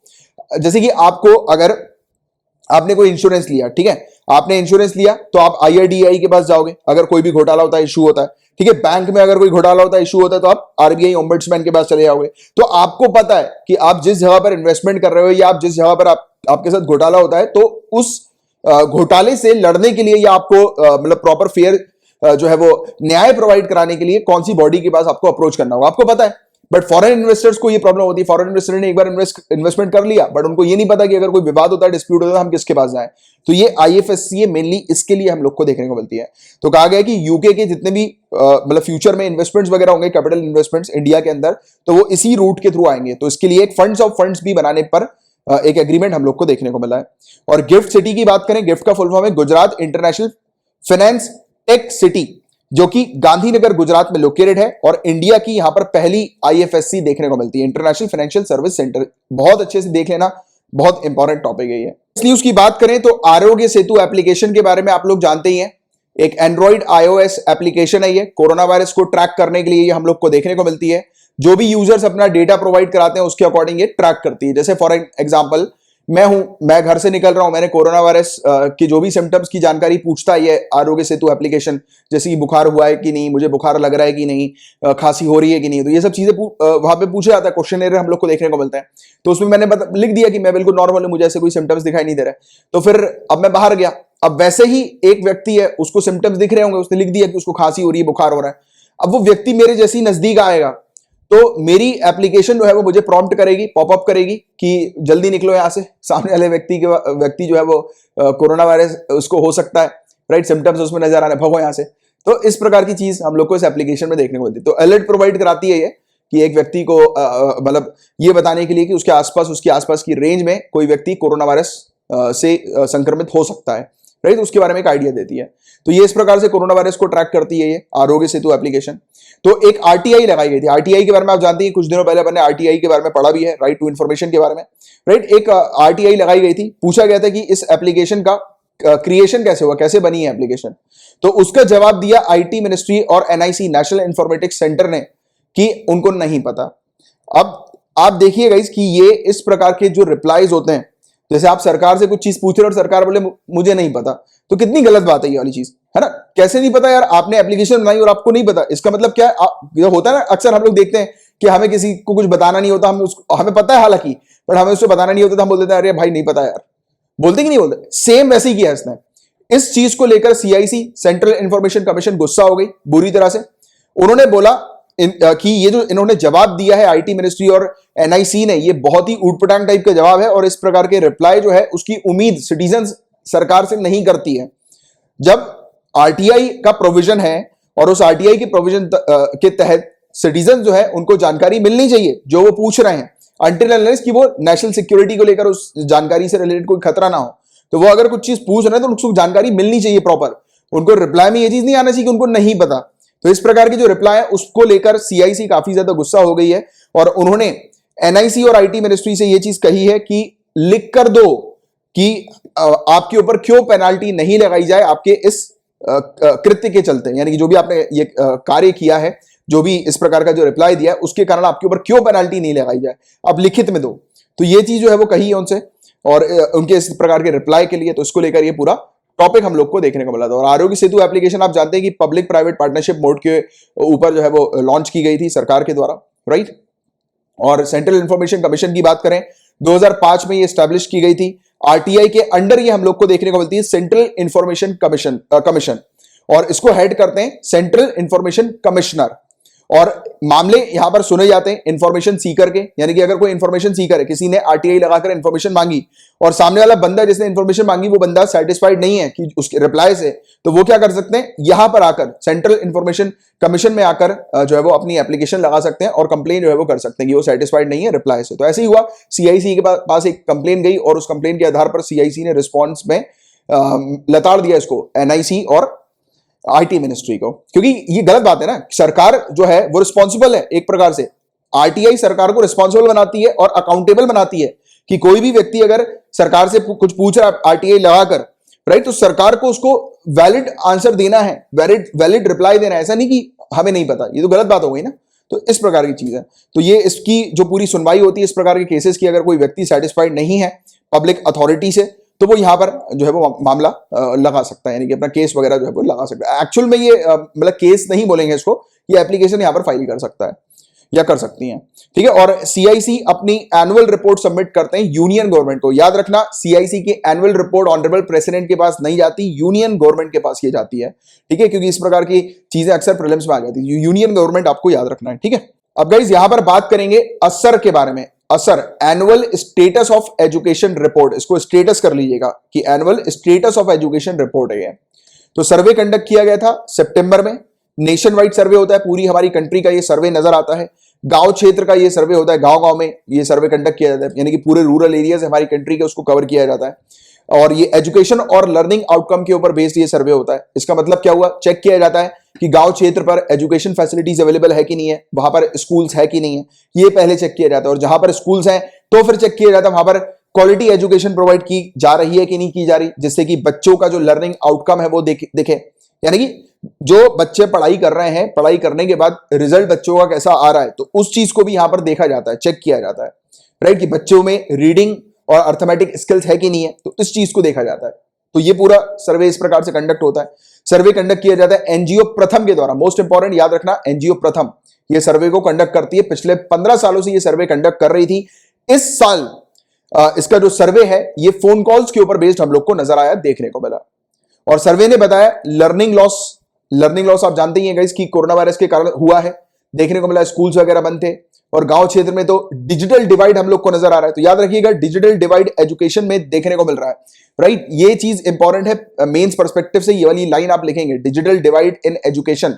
जैसे कि आपको अगर आपने कोई इंश्योरेंस लिया, ठीक है, आपने इंश्योरेंस लिया तो आप आईआरडीआई के पास जाओगे अगर कोई भी घोटाला होता है, इशू होता है, ठीक है। बैंक में अगर कोई घोटाला होता है, इशू होता है, तो आप आरबीआई ओम्बड्समैन के पास चले जाओगे। तो आपको पता है कि आप जिस जगह पर इन्वेस्टमेंट कर रहे हो या आप जिस जगह पर आपके साथ घोटाला होता है, तो उस घोटाले से लड़ने के लिए या आपको मतलब प्रॉपर फेयर जो है वो न्याय प्रोवाइड कराने के लिए कौन सी बॉडी के पास आपको अप्रोच करना होगा, आपको पता है। बट फॉरेन इन्वेस्टर्स को ये प्रॉब्लम होती है, फॉरेन इन्वेस्टर ने एक बार इन्वेस्टमेंट कर लिया, बट उनको ये नहीं पता कि अगर कोई विवाद होता है, डिस्प्यूट होता है, हम किसके पास जाएं। तो ये आईएफएससी मेनली इसके लिए हम लोग को देखने को मिलती है। तो कहा गया कि यूके के जितने भी मतलब फ्यूचर में इन्वेस्टमेंट्स वगैरह होंगे, कैपिटल इन्वेस्टमेंट्स इंडिया के अंदर, तो वो इसी रूट के थ्रू आएंगे। तो इसके लिए एक फंड्स ऑफ फंड्स भी बनाने पर एक एग्रीमेंट हम लोग को देखने को मिला है। और गिफ्ट सिटी की बात करें, गिफ्ट का फुल फॉर्म है Gujarat international finance tech city, जो कि गांधीनगर गुजरात में लोकेटेड है और इंडिया की यहां पर पहली आईएफएससी देखने को मिलती है, इंटरनेशनल फाइनेंशियल सर्विस सेंटर। बहुत अच्छे से देख लेना, बहुत इंपॉर्टेंट टॉपिक है ये। इसलिए उसकी बात करें तो आरोग्य सेतु एप्लीकेशन के बारे में आप लोग जानते ही हैं, एक एंड्रॉइड आईओएस एप्लीकेशन है ये, कोरोना वायरस को ट्रैक करने के लिए ये हम लोग को देखने को मिलती है। जो भी यूजर्स अपना डेटा प्रोवाइड कराते हैं उसके अकॉर्डिंग ये ट्रैक करती है। जैसे फॉर एग्जांपल मैं घर से निकल रहा हूं, मैंने कोरोना वायरस के जो भी सिम्टम्स की जानकारी पूछता है ये आरोग्य सेतु एप्लीकेशन, जैसे कि बुखार हुआ है कि नहीं, मुझे बुखार लग रहा है कि नहीं, खांसी हो रही है कि नहीं, तो ये सब चीजें वहां पे पूछा जाता है, क्वेश्चन हम लोग को देखने को मिलता है। तो उसमें मैंने लिख दिया कि मैं बिल्कुल नॉर्मल हूं, मुझे ऐसे कोई सिम्टम्स दिखाई नहीं दे रहे। तो फिर अब मैं बाहर गया, अब वैसे ही एक व्यक्ति है, उसको सिम्टम्स दिख रहे होंगे, उसने लिख दिया कि उसको खांसी हो रही है, बुखार हो रहा है। अब वो व्यक्ति मेरे जैसी नजदीक आएगा तो मेरी एप्लीकेशन जो है वो मुझे प्रॉम्प्ट करेगी, पॉपअप करेगी कि जल्दी निकलो यहां से, सामने वाले व्यक्ति जो है वो कोरोना वायरस उसको हो सकता है, राइट, सिम्टम्स उसमें नजर आ रहे हैं, भगो यहां से। तो इस प्रकार की चीज हम लोग को इस एप्लीकेशन में देखने को मिलती है। तो अलर्ट प्रोवाइड कराती है ये कि एक व्यक्ति को मतलब ये बताने के लिए कि उसके आसपास की रेंज में कोई व्यक्ति कोरोना वायरस से संक्रमित हो सकता है, राइट, उसके बारे में एक आइडिया देती है। तो ये इस प्रकार से कोरोना वायरस को ट्रैक करती है ये आरोग्य सेतु एप्लीकेशन। तो एक आरटीआई लगाई गई थी। आरटीआई के बारे में आप जानते हैं, कुछ दिनों पहले अपने आरटीआई के बारे में पढ़ा भी है, राइट टू इंफॉर्मेशन के बारे में, राइट। एक आरटीआई लगाई गई थी, पूछा गया था कि इस एप्लीकेशन का क्रिएशन कैसे हुआ, कैसे बनी है एप्लीकेशन। तो उसका जवाब दिया आईटी मिनिस्ट्री और एनआईसी नेशनल इंफॉर्मेटिक्स सेंटर ने कि उनको नहीं पता। अब आप देखिएगा कि ये इस प्रकार के जो रिप्लाईज होते हैं, जैसे आप सरकार से कुछ चीज पूछ रहे हो और सरकार बोले मुझे नहीं पता, तो कितनी गलत बात है ये वाली चीज, है ना। कैसे नहीं पता यार, आपने एप्लीकेशन बनाई और आपको नहीं पता, इसका मतलब क्या है। ये होता है ना, अक्सर हम लोग देखते हैं कि हमें किसी को कुछ बताना नहीं होता, हमें पता है हालांकि, पर हमें उसको बताना नहीं होता, तो हम बोल देते हैं अरे भाई नहीं पता यार, बोलते कि नहीं बोलते। सेम वैसे ही किया इसने। इस चीज को लेकर सीआईसी सेंट्रल इंफॉर्मेशन कमीशन गुस्सा हो गई बुरी तरह से। उन्होंने बोला कि ये जो इन्होंने जवाब दिया है आईटी मिनिस्ट्री और एनआईसी ने, ये बहुत ही ऊटपटांग टाइप का जवाब है और इस प्रकार के रिप्लाई जो है उसकी उम्मीद सिटीजन सरकार से नहीं करती है। जब आरटीआई का प्रोविजन है और उस आरटीआई के प्रोविजन के तहत सिटीजन जो है उनको जानकारी मिलनी चाहिए जो वो पूछ रहे हैं, अनटिल अनलेस कि वो नेशनल सिक्योरिटी को लेकर उस जानकारी से रिलेटेड कोई खतरा ना हो। तो वो अगर कुछ चीज पूछ रहे हैं तो उनको जानकारी मिलनी चाहिए प्रॉपर, उनको रिप्लाई में ये चीज नहीं आना चाहिए कि उनको नहीं पता। तो इस प्रकार की जो रिप्लाई है उसको लेकर सीआईसी काफी ज्यादा गुस्सा हो गई है और उन्होंने एनआईसी और आईटी मिनिस्ट्री से ये चीज कही है कि लिख कर दो कि आपके ऊपर क्यों पेनाल्टी नहीं लगाई जाए आपके इस कृत्य के चलते, यानी कि जो भी आपने ये कार्य किया है, जो भी इस प्रकार का जो रिप्लाई दिया है उसके कारण आपके ऊपर क्यों पेनाल्टी नहीं लगाई जाए, आप लिखित में दो। तो ये चीज जो है वो कही है उनसे और उनके इस प्रकार के रिप्लाई के लिए, तो इसको लेकर ये पूरा टॉपिक हम लोग को देखने को मिला था। और आरोग्य सेतु एप्लीकेशन आप जानते हैं कि पब्लिक प्राइवेट पार्टनरशिप मोड के ऊपर जो है वो लॉन्च की गई थी सरकार के द्वारा, राइट। और सेंट्रल इंफॉर्मेशन कमीशन की बात करें 2005 में ये स्टैब्लिश की गई थी। आरटीआई के अंडर ये हम लोग को देखने को मिलती है सेंट्रल इंफॉर्मेशन कमीशन और इसको हेड करते हैं सेंट्रल इंफॉर्मेशन कमिश्नर। और मामले यहां पर सुने जाते हैं इंफॉर्मेशन सीकर के, यानी कि अगर कोई इंफॉर्मेशन सीकर है, किसी ने आरटीआई लगाकर इंफॉर्मेशन मांगी और सामने वाला बंदा जिसने इंफॉर्मेशन मांगी वो बंदा सेटिस्फाइड नहीं है कि उसके रिप्लाई से, तो वो क्या कर सकते हैं, यहां पर आकर सेंट्रल इंफॉर्मेशन कमीशन में आकर जो है वो अपनी एप्लीकेशन लगा सकते हैं और कंप्लेन जो है वो कर सकते हैं कि वो सेटिस्फाइड नहीं है रिप्लाई से। तो ऐसे ही हुआ, सीआईसी के पास एक कंप्लेन गई और उस कंप्लेन के आधार पर सीआईसी ने रिस्पॉन्स में लताड़ दिया इसको एनआईसी और आईटी मिनिस्ट्री को, क्योंकि ये गलत बात है ना। सरकार जो है वो रिस्पॉन्सिबल है एक प्रकार से, आरटीआई सरकार को रिस्पॉन्सिबल बनाती है और अकाउंटेबल बनाती है कि कोई भी व्यक्ति अगर सरकार से कुछ पूछ रहा है आरटीआई लगाकर, राइट, तो सरकार को उसको वैलिड आंसर देना है, वैलिड रिप्लाई देना है, ऐसा नहीं कि हमें नहीं पता, ये तो गलत बात हो गई ना। तो इस प्रकार की चीज है। तो ये इसकी जो पूरी सुनवाई होती है इस प्रकार के केसेस की, अगर कोई व्यक्ति सेटिस्फाइड नहीं है पब्लिक अथॉरिटी से तो वो यहां पर जो है वो मामला लगा सकता है, यानी कि अपना केस वगैरह जो है वो लगा सकता है। एक्चुअल में ये मतलब केस नहीं बोलेंगे इसको, ये एप्लीकेशन यहां पर फाइल कर सकता है या कर सकती हैं, ठीक है। और सीआईसी अपनी एनुअल रिपोर्ट सबमिट करते हैं यूनियन गवर्नमेंट को। याद रखना, सीआईसी की एनुअल रिपोर्ट ऑनरेबल प्रेसिडेंट के पास नहीं जाती, यूनियन गवर्नमेंट के पास ये जाती है, ठीक है, क्योंकि इस प्रकार की चीजें अक्सर प्रीलिम्स में आ जाती है। यूनियन गवर्नमेंट आपको याद रखना है, ठीक है। अब गाइस यहां पर बात करेंगे असर के बारे में। असर, annual status of education report, इसको स्टेटस कर लीजिएगा कि annual status of education report है। तो सर्वे कंडक्ट किया गया था सितंबर में, नेशन वाइड सर्वे होता है, पूरी हमारी कंट्री का ये सर्वे नजर आता है। गांव क्षेत्र का ये सर्वे होता है, गांव गांव में ये सर्वे कंडक्ट किया जाता है, यानी कि पूरे रूरल एरियाज हमारी कंट्री के उसको कवर किया जाता है। और ये एजुकेशन और लर्निंग आउटकम के ऊपर बेस्ड ये सर्वे होता है। इसका मतलब क्या हुआ, चेक किया जाता है कि गांव क्षेत्र पर एजुकेशन फैसिलिटीज अवेलेबल है कि नहीं है, वहां पर स्कूल्स है कि नहीं है, ये पहले चेक किया जाता है। और जहां पर स्कूल्स हैं तो फिर चेक किया जाता है वहां पर क्वालिटी एजुकेशन प्रोवाइड की जा रही है कि नहीं की जा रही, जिससे कि बच्चों का जो लर्निंग आउटकम है वो दिखे। यानी कि जो बच्चे पढ़ाई कर रहे हैं, पढ़ाई करने के बाद रिजल्ट बच्चों का कैसा आ रहा है, तो उस चीज को भी यहां पर देखा जाता है, चेक किया जाता है, राइट, कि बच्चों में रीडिंग और अर्थमेटिक स्किल्स है कि नहीं है, तो इस चीज को देखा जाता है। तो ये पूरा सर्वे इस प्रकार से कंडक्ट होता है। सर्वे कंडक्ट किया जाता है एनजीओ प्रथम के द्वारा। मोस्ट इंपॉर्टेंट याद रखना, एनजीओ प्रथम ये सर्वे को कंडक्ट करती है। पिछले 15 सालों से ये सर्वे कंडक्ट कर रही थी। इस साल इसका जो सर्वे है ये फोन कॉल्स के ऊपर बेस्ड हम लोग को नजर आया, देखने को मिला। और सर्वे ने बताया लर्निंग लॉस आप जानते ही हैं गाइस कि कोरोना वायरस के कारण हुआ है, देखने को मिला। स्कूल्स वगैरह बंद थे और गांव क्षेत्र में तो डिजिटल डिवाइड हम लोग को नजर आ रहा है। तो याद रखिएगा, डिजिटल डिवाइड एजुकेशन में देखने को मिल रहा है, राइट। ये चीज इंपॉर्टेंट है मेंस पर्सपेक्टिव से। ये वाली लाइन आप लिखेंगे, डिजिटल डिवाइड इन एजुकेशन।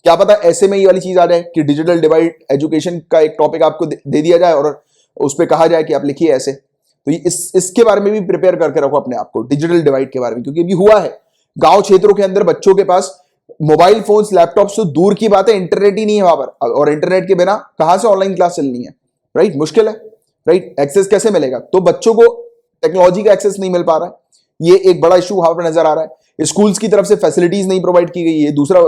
क्या पता ऐसे में ये वाली चीज आ जाए कि डिजिटल डिवाइड एजुकेशन का एक टॉपिक आपको दे दिया जाए और उस पर कहा जाए कि आप लिखिए ऐसे। तो इसके बारे में भी प्रिपेयर करके रखो अपने आप को, डिजिटल डिवाइड के बारे में, क्योंकि अभी हुआ है गांव क्षेत्रों के अंदर बच्चों के पास मोबाइल फोन्स, लैपटॉप्स तो दूर की बात है, इंटरनेट ही नहीं है वहां पर। और इंटरनेट के बिना कहां से ऑनलाइन क्लास चलनी है, राइट, मुश्किल है, राइट। एक्सेस कैसे मिलेगा? तो बच्चों को टेक्नोलॉजी का एक्सेस नहीं मिल पा रहा है, ये एक बड़ा इशू वहां पर नजर आ रहा है। स्कूल्स की तरफ से फैसिलिटीज नहीं प्रोवाइड की गई, ये दूसरा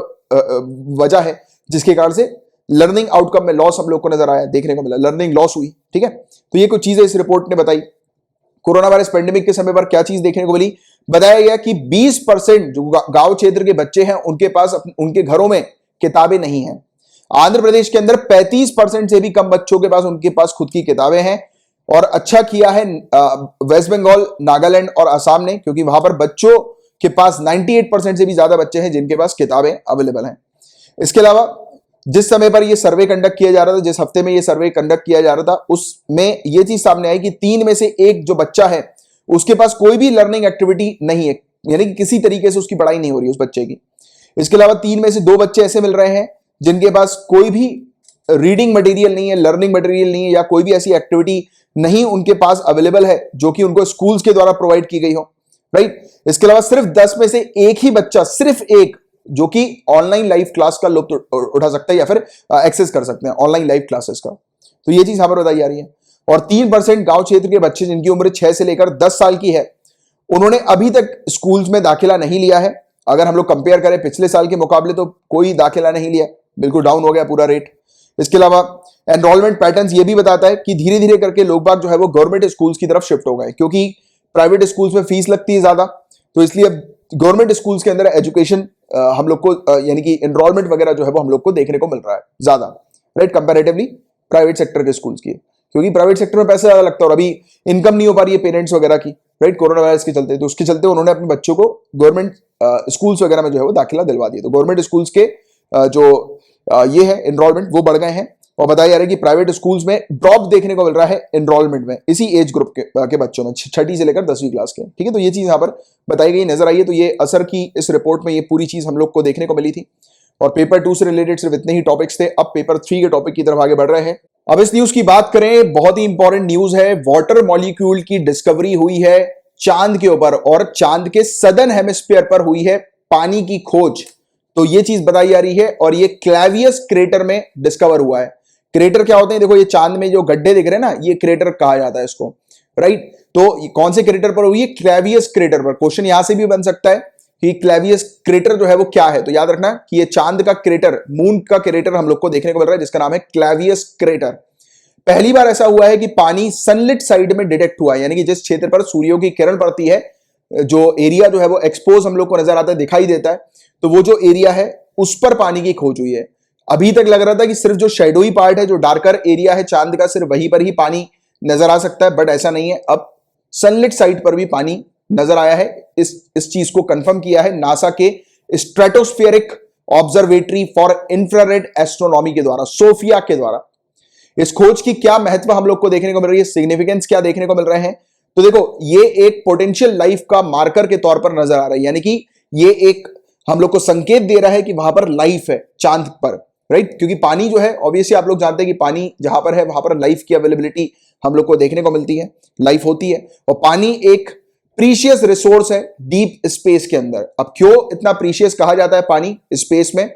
वजह है जिसके कारण से लर्निंग आउटकम में लॉस हम लोग को नजर आया, देखने को मिला, लर्निंग लॉस हुई, ठीक है। तो ये कुछ चीजें इस रिपोर्ट ने बताई। कोरोना वायरस पेंडेमिक के समय पर क्या चीज देखने को मिली? बताया गया कि 20% जो गांव क्षेत्र के बच्चे हैं उनके पास उनके घरों में किताबें नहीं हैं। आंध्र प्रदेश के अंदर 35% से भी कम बच्चों के पास उनके पास खुद की किताबें हैं। और अच्छा किया है वेस्ट बंगाल, नागालैंड और असम ने, क्योंकि वहां पर बच्चों के पास 98% से भी ज्यादा बच्चे हैं जिनके पास किताबें अवेलेबल हैं। इसके अलावा जिस समय पर यह सर्वे कंडक्ट किया जा रहा था, जिस हफ्ते में यह सर्वे कंडक्ट किया जा रहा था, उसमें यह चीज सामने आई कि 3 में से 1 जो बच्चा है उसके पास कोई भी लर्निंग एक्टिविटी नहीं है, यानी कि किसी तरीके से उसकी पढ़ाई नहीं हो रही उस बच्चे की। इसके अलावा 3 में से 2 बच्चे ऐसे मिल रहे हैं जिनके पास कोई भी रीडिंग मटेरियल नहीं है, लर्निंग मटेरियल नहीं है, या कोई भी ऐसी एक्टिविटी नहीं उनके पास अवेलेबल है जो कि उनको स्कूल्स के द्वारा प्रोवाइड की गई हो, राइट। इसके अलावा सिर्फ 10 में से 1 ही बच्चा, सिर्फ 1, जो कि ऑनलाइन लाइव क्लास का लुत्फ उठा सकता है या फिर एक्सेस कर सकते हैं ऑनलाइन लाइव क्लासेस का। तो ये चीज यहां पर बताई जा रही है। और 3% गांव क्षेत्र के बच्चे जिनकी उम्र 6 से लेकर 10 साल की है, उन्होंने अभी तक स्कूल्स में दाखिला नहीं लिया है। अगर हम लोग कंपेयर करें पिछले साल के मुकाबले तो कोई दाखिला नहीं लिया, बिल्कुल डाउन हो गया पूरा रेट। इसके अलावा एनरोलमेंट पैटर्न्स ये भी बताता है कि धीरे धीरे करके लोग बाग जो है वो गवर्नमेंट स्कूल्स की तरफ शिफ्ट हो गए, क्योंकि प्राइवेट स्कूल्स में फीस लगती है ज्यादा, तो इसलिए गवर्नमेंट स्कूल्स के अंदर एजुकेशन हम लोग को यानी कि एनरोलमेंट वगैरह जो है वो हम लोग को देखने को मिल रहा है ज्यादा, राइट, कंपैरेटिवली प्राइवेट सेक्टर के स्कूल्स की, क्योंकि प्राइवेट सेक्टर में पैसा ज्यादा लगता है और अभी इनकम नहीं हो पा रही है पेरेंट्स वगैरह की, राइट, कोरोना वायरस के चलते। तो उसके चलते उन्होंने अपने बच्चों को गवर्नमेंट स्कूल्स वगैरह में जो है वो दाखिला दिलवा दिया। तो गवर्नमेंट स्कूल्स के जो ये है एनरोलमेंट वो बढ़ गए हैं। और बताया जा रहा है कि प्राइवेट स्कूल्स में ड्रॉप देखने को मिल रहा है एनरोलमेंट में इसी एज ग्रुप के बच्चों में, 6ठी से लेकर 10वीं क्लास के, ठीक है। तो ये चीज यहां पर बताई गई, नजर आई है। तो ये असर की इस रिपोर्ट में ये पूरी चीज हम लोग को देखने को मिली थी। और पेपर 2 से रिलेटेड सिर्फ इतने ही टॉपिक्स थे। अब पेपर 3 के टॉपिक की तरफ आगे बढ़ रहे हैं। अब इस न्यूज की बात करें, बहुत ही इंपॉर्टेंट न्यूज है। वाटर मॉलिक्यूल की डिस्कवरी हुई है चांद के ऊपर, और चांद के सदर्न हेमिस्फीयर पर हुई है पानी की खोज। तो ये चीज बताई जा रही है, और ये क्लेवियस क्रेटर में डिस्कवर हुआ है। क्रेटर क्या होते हैं? देखो, ये चांद में जो गड्ढे दिख रहे हैं ना, ये क्रेटर कहा जाता है इसको, राइट। तो कौन से क्रेटर पर हुई है? क्लेवियस क्रेटर पर। क्वेश्चन यहां से भी बन सकता है कि क्लेवियस क्रेटर जो है वो क्या है। तो याद रखना कि ये चांद का क्रेटर, मून का क्रेटर हम लोग को देखने को मिल रहा है, जिसका नाम है क्लेवियस क्रेटर। पहली बार ऐसा हुआ है कि पानी सनलिट साइड में डिटेक्ट हुआ है, यानी कि जिस क्षेत्र पर सूर्यों की किरण पड़ती है, जो एरिया जो है वो एक्सपोज हम लोग को नजर आता है, दिखाई देता है, तो वो जो एरिया है उस पर पानी की खोज हुई है। अभी तक लग रहा था कि सिर्फ जो शेडोई पार्ट है, जो डार्कर एरिया है चांद का, सिर्फ वहीं पर ही पानी नजर आ सकता है, बट ऐसा नहीं है। अब सनलिट साइड पर भी पानी नजर आया है। इस चीज को कंफर्म किया है नासा के stratospheric observatory for infrared astronomy के द्वारा, सोफिया के द्वारा। इस खोज की क्या महत्व हम लोग को देखने को मिल रही है, सिग्निफिकेंस क्या देखने को मिल रहे हैं? तो देखो, ये एक पोटेंशियल लाइफ का मार्कर के तौर पर नजर आ रहा है, यानी कि ये एक हम लोग को संकेत दे रहा है कि वहां पर लाइफ है चांद पर, राइट। क्योंकि पानी जो है, ऑब्वियसली आप लोग जानते हैं कि पानी जहां पर है वहां पर लाइफ की अवेलेबिलिटी हम लोग को देखने को मिलती है, लाइफ होती है। और पानी एक प्रीशियस रिसोर्स है डीप स्पेस के अंदर। अब क्यों इतना प्रीशियस कहा जाता है पानी स्पेस में?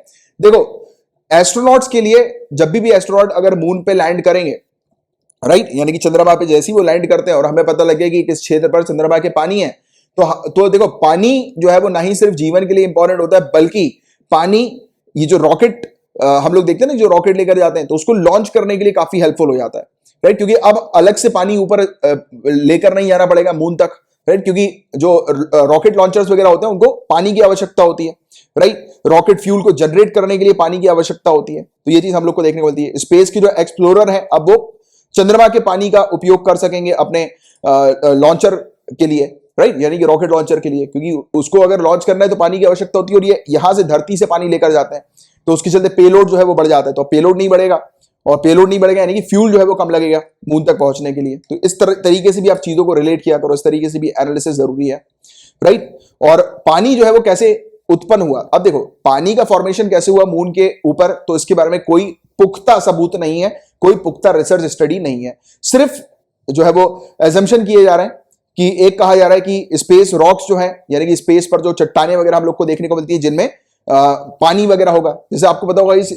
देखो, एस्ट्रोनॉट्स के लिए, जब भी एस्ट्रोनॉट अगर मून पे लैंड करेंगे राइट, यानी कि चंद्रमा पे जैसे ही वो लैंड करते हैं और हमें पता लगे कि किस क्षेत्र पर चंद्रमा के पानी है, तो देखो पानी जो है वो ना ही सिर्फ जीवन के लिए इंपॉर्टेंट होता है, बल्कि पानी, ये जो रॉकेट हम लोग देखते हैं ना, जो रॉकेट लेकर जाते हैं तो उसको लॉन्च करने के लिए काफी हेल्पफुल हो जाता है, राइट, क्योंकि अब अलग से पानी ऊपर लेकर नहीं जाना पड़ेगा मून तक, राइट, क्योंकि जो रॉकेट लॉन्चर्स वगैरह होते हैं उनको पानी की आवश्यकता होती है, राइट, रॉकेट फ्यूल को जनरेट करने के लिए पानी की आवश्यकता होती है। तो ये चीज हम लोग को देखने को मिलती है। स्पेस की जो एक्सप्लोरर है अब वो चंद्रमा के पानी का उपयोग कर सकेंगे अपने लॉन्चर के लिए, राइट, यानी कि रॉकेट लॉन्चर के लिए, क्योंकि उसको अगर लॉन्च करना है तो पानी की आवश्यकता होती है, और ये यहां से धरती से पानी लेकर जाते हैं, तो उसके चलते पेलोड जो है वो बढ़ जाता है। तो पेलोड नहीं बढ़ेगा, और पेलोड नहीं बढ़ेगा यानी कि फ्यूल जो है वो कम लगेगा मून तक पहुंचने के लिए। तो इस तरीके से भी आप चीजों को रिलेट किया करो, इस तरीके से भी एनालिसिस जरूरी है, राइट। और पानी जो है वो कैसे उत्पन्न हुआ, अब देखो पानी का फॉर्मेशन कैसे हुआ मून के ऊपर, तो इसके बारे में कोई पुख्ता सबूत नहीं है, कोई पुख्ता रिसर्च स्टडी नहीं है, सिर्फ जो है वो एजम्पशन किए जा रहे हैं कि एक कहा जा रहा है कि स्पेस रॉक्स जो है, यानी कि स्पेस पर जो चट्टाने वगैरह हम लोग को देखने को मिलती है जिनमें पानी वगैरह होगा, जैसे आपको पता होगा इस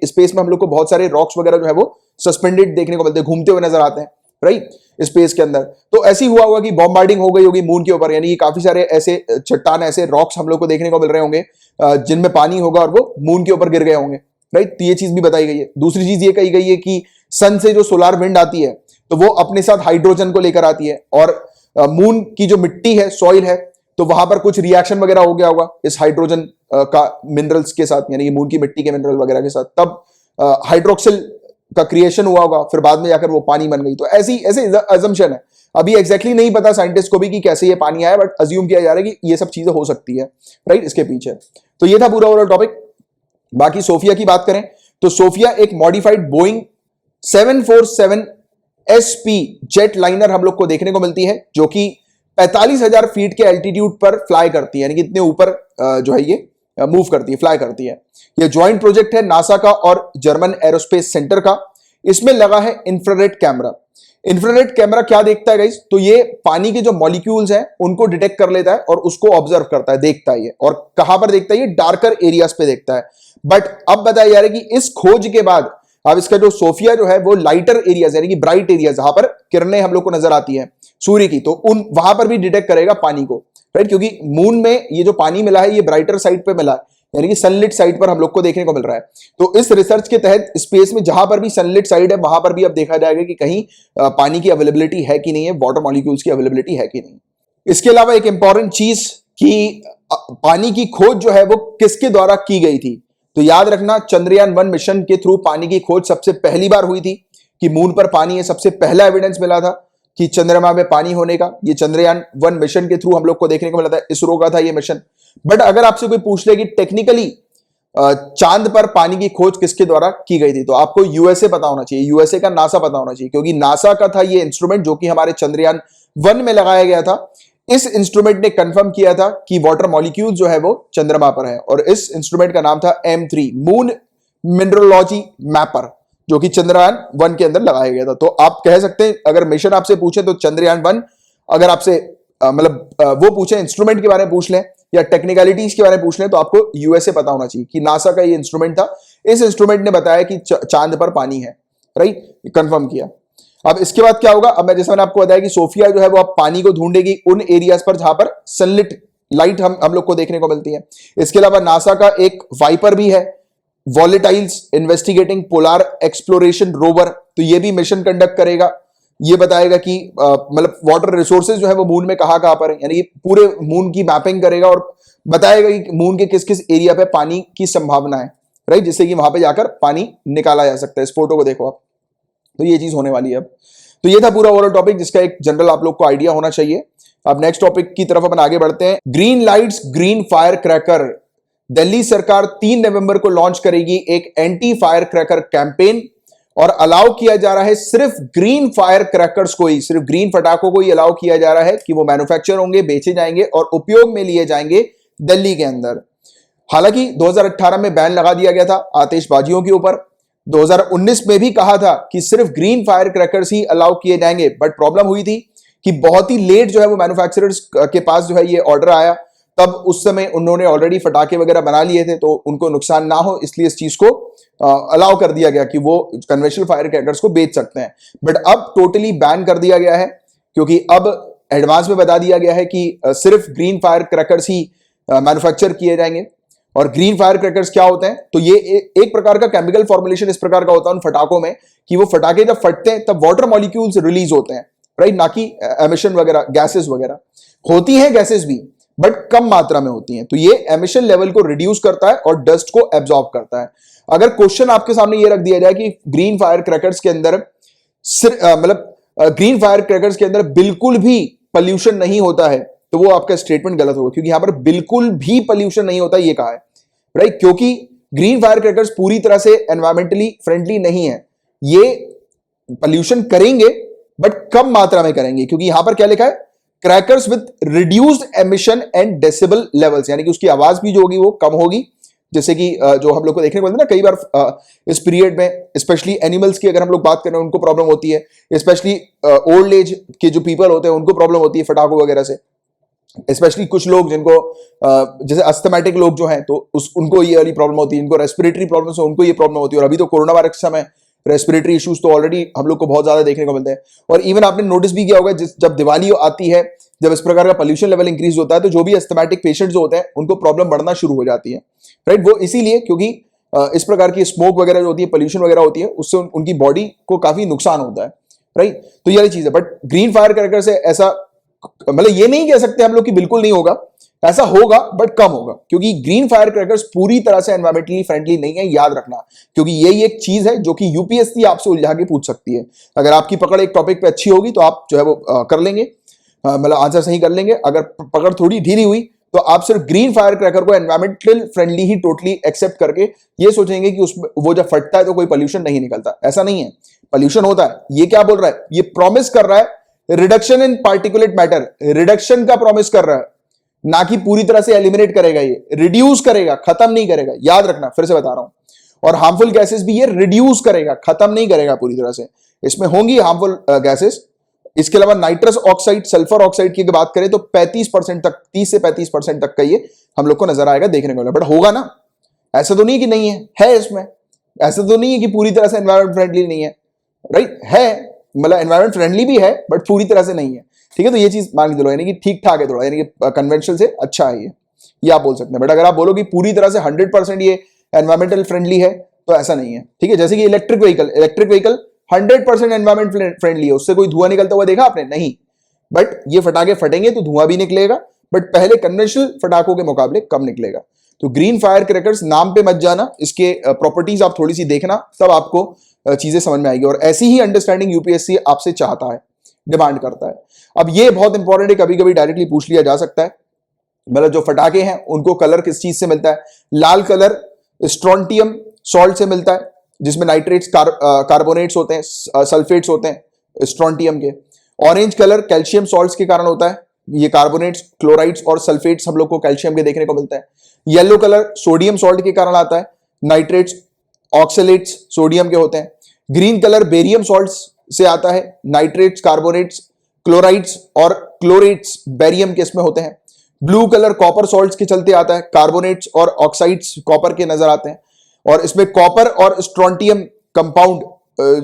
स्पेस में हम लोग को बहुत सारे रॉक्स वगैरह जो है वो सस्पेंडेड देखने को मिलते हैं, घूमते हुए नजर आते हैं, राइट, स्पेस के अंदर। तो ऐसी हुआ होगा कि बॉम्बार्डिंग हो गई होगी मून के ऊपर, यानी कि काफी सारे ऐसे चट्टान, ऐसे रॉक्स हम लोग को देखने को मिल रहे होंगे जिनमें पानी होगा और वो मून के ऊपर गिर गए होंगे, राइट। तो ये चीज भी बताई गई है। दूसरी चीज ये कही गई है कि सन से जो सोलार विंड आती है तो वो अपने साथ हाइड्रोजन को लेकर आती है, और मून की जो मिट्टी है, सॉइल है, तो वहां पर कुछ रिएक्शन वगैरह हो गया होगा इस हाइड्रोजन का मिनरल्स के साथ, यानी कि मून की मिट्टी के मिनरल वगैरह के साथ, तब हाइड्रोक्सिल का क्रिएशन हुआ होगा, फिर बाद में जाकर वो पानी बन गई। तो ऐसे अजम्पशन है, अभी एग्जैक्टली नहीं पता साइंटिस्ट को भी कि कैसे ये पानी आया, बट अज्यूम किया जा रहा है कि ये सब चीजें हो सकती है, राइट, इसके पीछे। तो ये था पूरा ओवरऑल टॉपिक। बाकी सोफिया की बात करें तो सोफिया एक modified Boeing 747 SP jet liner हम लोग को देखने को मिलती है, जो कि 45,000 फीट के एल्टीट्यूड पर फ्लाई करती है, यानी कि इतने ऊपर जो है ये मूव करती है, फ्लाई करती है। ये ज्वाइंट प्रोजेक्ट है नासा का और जर्मन एरोस्पेस सेंटर का। इसमें लगा है इंफ्रारेड कैमरा। इंफ्रारेड कैमरा क्या देखता है गाइस, तो ये पानी के जो मॉलिक्यूल्स हैं उनको डिटेक्ट कर लेता है और उसको ऑब्जर्व करता है, देखता है ये, और कहां पर देखता है, ये डार्कर एरियाज पे देखता है। बट अब बताया जा रहा है कि इस खोज के बाद अब इसका जो सोफिया जो है वो लाइटर एरियाज, यानी कि ब्राइट एरियाज, जहां पर किरणें हम लोग को नजर आती हैं सूर्य की, तो उन वहां पर भी डिटेक्ट करेगा पानी को, राइट, क्योंकि मून में ये जो पानी मिला है ये ब्राइटर साइड पे मिला है, यानी कि सनलिट साइड पर हम लोग को देखने को मिल रहा है। तो इस रिसर्च के तहत स्पेस में जहां पर भी सनलिट साइड है वहां पर भी अब देखा जाएगा कि कहीं पानी की अवेलेबिलिटी है कि नहीं है, वाटर मॉलिक्यूल्स की अवेलेबिलिटी है कि नहीं। इसके अलावा एक इंपॉर्टेंट चीज कि पानी की खोज जो है वो किसके द्वारा की गई थी, तो याद रखना चंद्रयान 1 मिशन के थ्रू पानी की खोज सबसे पहली बार हुई थी, कि मून पर पानी है, सबसे पहला एविडेंस मिला था कि चंद्रमा में पानी होने का, ये चंद्रयान 1 मिशन के थ्रू हम लोग को देखने को मिला था, इसरो का था ये मिशन। बट अगर आपसे कोई पूछ ले कि टेक्निकली चांद पर पानी की खोज किसके द्वारा की गई थी, तो आपको यूएसए पता होना चाहिए, यूएसए का नासा पता होना चाहिए, क्योंकि नासा का था ये इंस्ट्रूमेंट जो कि हमारे चंद्रयान 1 में लगाया गया था। इस इंस्ट्रूमेंट ने कंफर्म किया था कि वाटर मॉलिक्यूल जो है वो चंद्रमा पर है, और इस इंस्ट्रूमेंट का नाम था M3 मून मिनरोलॉजी मैपर, जो कि चंद्रयान 1 के अंदर लगाया गया था। तो आप कह सकते हैं अगर मिशन आपसे पूछे तो चंद्रयान 1, अगर आपसे मतलब वो पूछे इंस्ट्रूमेंट के बारे में पूछ लें या टेक्निकलिटीज के बारे में पूछ लें, तो आपको यूएसए पता होना चाहिए कि नासा का ये इंस्ट्रूमेंट था, इस इंस्ट्रूमेंट ने बताया कि चांद पर पानी है, राइट, कंफर्म किया। अब इसके बाद क्या होगा, अब मैं जैसे मैंने आपको बताया कि सोफिया जो है वो अब पानी को ढूंढेगी उन एरियाज पर जहां पर सनलिट लाइट हम लोग को देखने को मिलती है। इसके अलावा नासा का एक वाइपर भी है, वॉलेटाइल्स इन्वेस्टिगेटिंग पोलार एक्सप्लोरेशन रोवर, तो ये भी मिशन कंडक्ट करेगा, ये बताएगा कि मतलब वाटर रिसोर्सेज जो है वो मून में कहां पर है, यानी कि पूरे मून की मैपिंग करेगा और बताएगा कि मून के किस किस एरिया पे पानी की संभावना है, राइट, जिससे कि वहां पे जाकर पानी निकाला जा सकता है। इस फोटो को देखो आप, तो ये चीज होने वाली है अब। तो ये था पूरा ओवरऑल टॉपिक जिसका एक जनरल आप लोग को आइडिया होना चाहिए। अब नेक्स्ट टॉपिक की तरफ अपन आगे बढ़ते हैं। Green lights green fire cracker, Delhi सरकार 3 नवंबर को लॉन्च करेगी एक एंटी फायर क्रैकर कैंपेन, और अलाउ किया जा रहा है सिर्फ ग्रीन फायर क्रैकर्स को ही, सिर्फ ग्रीन पटाखों को ही अलाउ किया जा रहा है कि वो मैन्युफैक्चर होंगे, बेचे जाएंगे और उपयोग में लिए जाएंगे दिल्ली के अंदर। हालांकि 2018 में बैन लगा दिया गया था आतिशबाजियों के ऊपर, 2019 में भी कहा था कि सिर्फ ग्रीन फायर क्रैकर्स ही अलाउ किए जाएंगे, बट प्रॉब्लम हुई थी कि बहुत ही लेट जो है वो मैन्युफैक्चरर्स के पास जो है ये ऑर्डर आया, तब उस समय उन्होंने ऑलरेडी फटाके वगैरह बना लिए थे, तो उनको नुकसान ना हो इसलिए इस चीज को अलाउ कर दिया गया कि वो कन्वेंशनल फायर क्रैकर्स को बेच सकते हैं। बट अब टोटली बैन कर दिया गया है, क्योंकि अब एडवांस में बता दिया गया है कि सिर्फ ग्रीन फायर क्रैकर्स ही मैन्युफैक्चर किए जाएंगे। और ग्रीन फायर क्रैकर्स क्या होते हैं, तो ये एक प्रकार का केमिकल फॉर्मुलेशन इस प्रकार का होता है उन फटाकों में कि वो फटाके जब फटते हैं तब वाटर मॉलिक्यूल्स रिलीज होते हैं, राइट, ना कि एमिशन वगैरह, गैसेस वगैरह होती हैं, गैसेस भी, बट कम मात्रा में होती हैं। तो ये एमिशन लेवल को रिड्यूस करता है और डस्ट को एब्जॉर्ब करता है। अगर क्वेश्चन आपके सामने ये रख दिया जाए कि ग्रीन फायर क्रैकर्स के अंदर ग्रीन फायर क्रैकर्स के अंदर बिल्कुल भी पॉल्यूशन नहीं होता है, तो वो आपका स्टेटमेंट गलत होगा, क्योंकि यहां पर बिल्कुल भी पॉल्यूशन नहीं होता ये कहा है, राइट, क्योंकि ग्रीन फायर क्रैकर्स पूरी तरह से एनवायरमेंटली फ्रेंडली नहीं है। ये पॉल्यूशन करेंगे बट कम मात्रा में करेंगे, क्योंकि यहां पर क्या लिखा है, crackers with reduced emission and decibel levels, यानी कि उसकी आवाज भी जो होगी वो कम होगी। जैसे कि जो हम लोग को देखने को मिलता है ना कई बार इस पीरियड में, स्पेशली एनिमल्स की अगर हम लोग बात करें उनको प्रॉब्लम होती है, स्पेशली ओल्ड एज के जो पीपल होते हैं उनको प्रॉब्लम होती है फटाकों वगैरह से। स्पेशली कुछ लोग जिनको जैसे अस्थमैटिक लोग जो हैं, तो उनको ये वाली प्रॉब्लम होती है, इनको रेस्पिरेटरी प्रॉब्लम से उनको ये प्रॉब्लम होती है। और अभी तो कोरोना वायरस के समय रेस्पिरेटरी इश्यूज तो ऑलरेडी हम लोग को बहुत ज्यादा देखने को मिलते हैं। और इवन आपने नोटिस भी किया होगा, जब दिवाली आती है, जब इस प्रकार का पोल्यूशन लेवल इंक्रीज होता है, तो जो भी अस्थमैटिक पेशेंट जो होते हैं उनको प्रॉब्लम बढ़ना शुरू हो जाती है, राइट। वो इसीलिए क्योंकि इस प्रकार की स्मोक वगैरह जो होती है, पोल्यूशन वगैरह होती है, उससे उनकी बॉडी को काफी नुकसान होता है, राइट। तो ये चीज है। बट ग्रीन फायर क्रैकर से ऐसा, मतलब ये नहीं कह सकते हम लोग कि बिल्कुल नहीं होगा, ऐसा होगा बट कम होगा, क्योंकि ग्रीन फायर क्रैकर्स पूरी तरह से एनवायरमेंटली फ्रेंडली नहीं है, याद रखना। क्योंकि यही एक चीज है जो कि यूपीएससी आपसे उलझा के पूछ सकती है। अगर आपकी पकड़ एक टॉपिक पे अच्छी होगी तो आप जो है वो कर लेंगे, मतलब आंसर सही कर लेंगे। अगर पकड़ थोड़ी ढीली हुई तो आप सिर्फ ग्रीन फायर क्रैकर को एनवायरमेंटल फ्रेंडली ही टोटली एक्सेप्ट करके ये सोचेंगे कि उसमें वो जब फटता है तो कोई पोल्यूशन नहीं निकलता। ऐसा नहीं है, पोल्यूशन होता है। ये क्या बोल रहा है, ये प्रॉमिस कर रहा है reduction in particulate matter, reduction का प्रॉमिस कर रहा है, ना कि पूरी तरह से एलिमिनेट करेगा, ये रिड्यूस करेगा, खत्म नहीं करेगा। याद रखना, फिर से बता रहा हूं। और हार्मफुल गैसेस भी ये रिड्यूस करेगा, खत्म नहीं करेगा पूरी तरह से। इसमें होंगी हार्मफुल गैसेस। इसके अलावा नाइट्रस ऑक्साइड, सल्फर ऑक्साइड की बात करें तो 35% तक, 30 से 35% तक का ये हम लोग को नजर आएगा, देखने को। बट होगा ना, ऐसा तो नहीं कि नहीं है इसमें, ऐसा तो नहीं है कि पूरी तरह से एनवायरमेंट फ्रेंडली नहीं है, राइट, है, मतलब एनवायरमेंट फ्रेंडली भी है बट पूरी तरह से नहीं है, ठीक है। तो ये चीज मान के चलो, यानी कि ठीक ठाक है थोड़ा, यानी कि कन्वेंशनल से अच्छा है ये आप बोल सकते हैं। बट अगर आप बोलो कि पूरी तरह से 100% ये एनवायरमेंटल फ्रेंडली है, तो ऐसा नहीं है, ठीक है। जैसे कि इलेक्ट्रिक व्हीकल 100% एनवायरमेंट फ्रेंडली है, उससे कोई धुआं निकलता हुआ देखा आपने? नहीं। बट ये फटाके फटेंगे तो धुआं भी निकलेगा, बट पहले कन्वेंशनल फटाकों के मुकाबले कम निकलेगा। तो ग्रीन फायर क्रैकर्स नाम पे मत जाना, इसके प्रॉपर्टीज आप थोड़ी सी देखना, तब आपको चीजें समझ में आएगी। और ऐसी ही अंडरस्टैंडिंग यूपीएससी आपसे चाहता है, डिमांड करता है। अब ये बहुत इंपॉर्टेंट है, कभी कभी डायरेक्टली पूछ लिया जा सकता है, मतलब जो फटाके हैं उनको कलर किस चीज से मिलता है? लाल कलर स्ट्रोंटियम सॉल्ट से मिलता है, जिसमें नाइट्रेट्स, कार्बोनेट्स होते हैं, सल्फेट्स होते हैं स्ट्रोंटियम के। ऑरेंज कलर कैल्शियम सॉल्ट्स के कारण होता है, ये कार्बोनेट्स, क्लोराइड्स और सल्फेट्स हम लोग को कैल्शियम के देखने को मिलता है। येलो कलर सोडियम सॉल्ट के कारण आता है, नाइट्रेट्स, ऑक्सलेट्स सोडियम के होते हैं। ग्रीन कलर बेरियम सॉल्ट्स से आता है, नाइट्रेट्स, कार्बोनेट्स, क्लोराइड्स और क्लोरेट्स बेरियम के इसमें होते हैं। ब्लू कलर कॉपर सॉल्ट्स के चलते आता है, कार्बोनेट्स और ऑक्साइड्स कॉपर के नजर आते हैं। और इसमें कॉपर और स्ट्रोंटियम कंपाउंड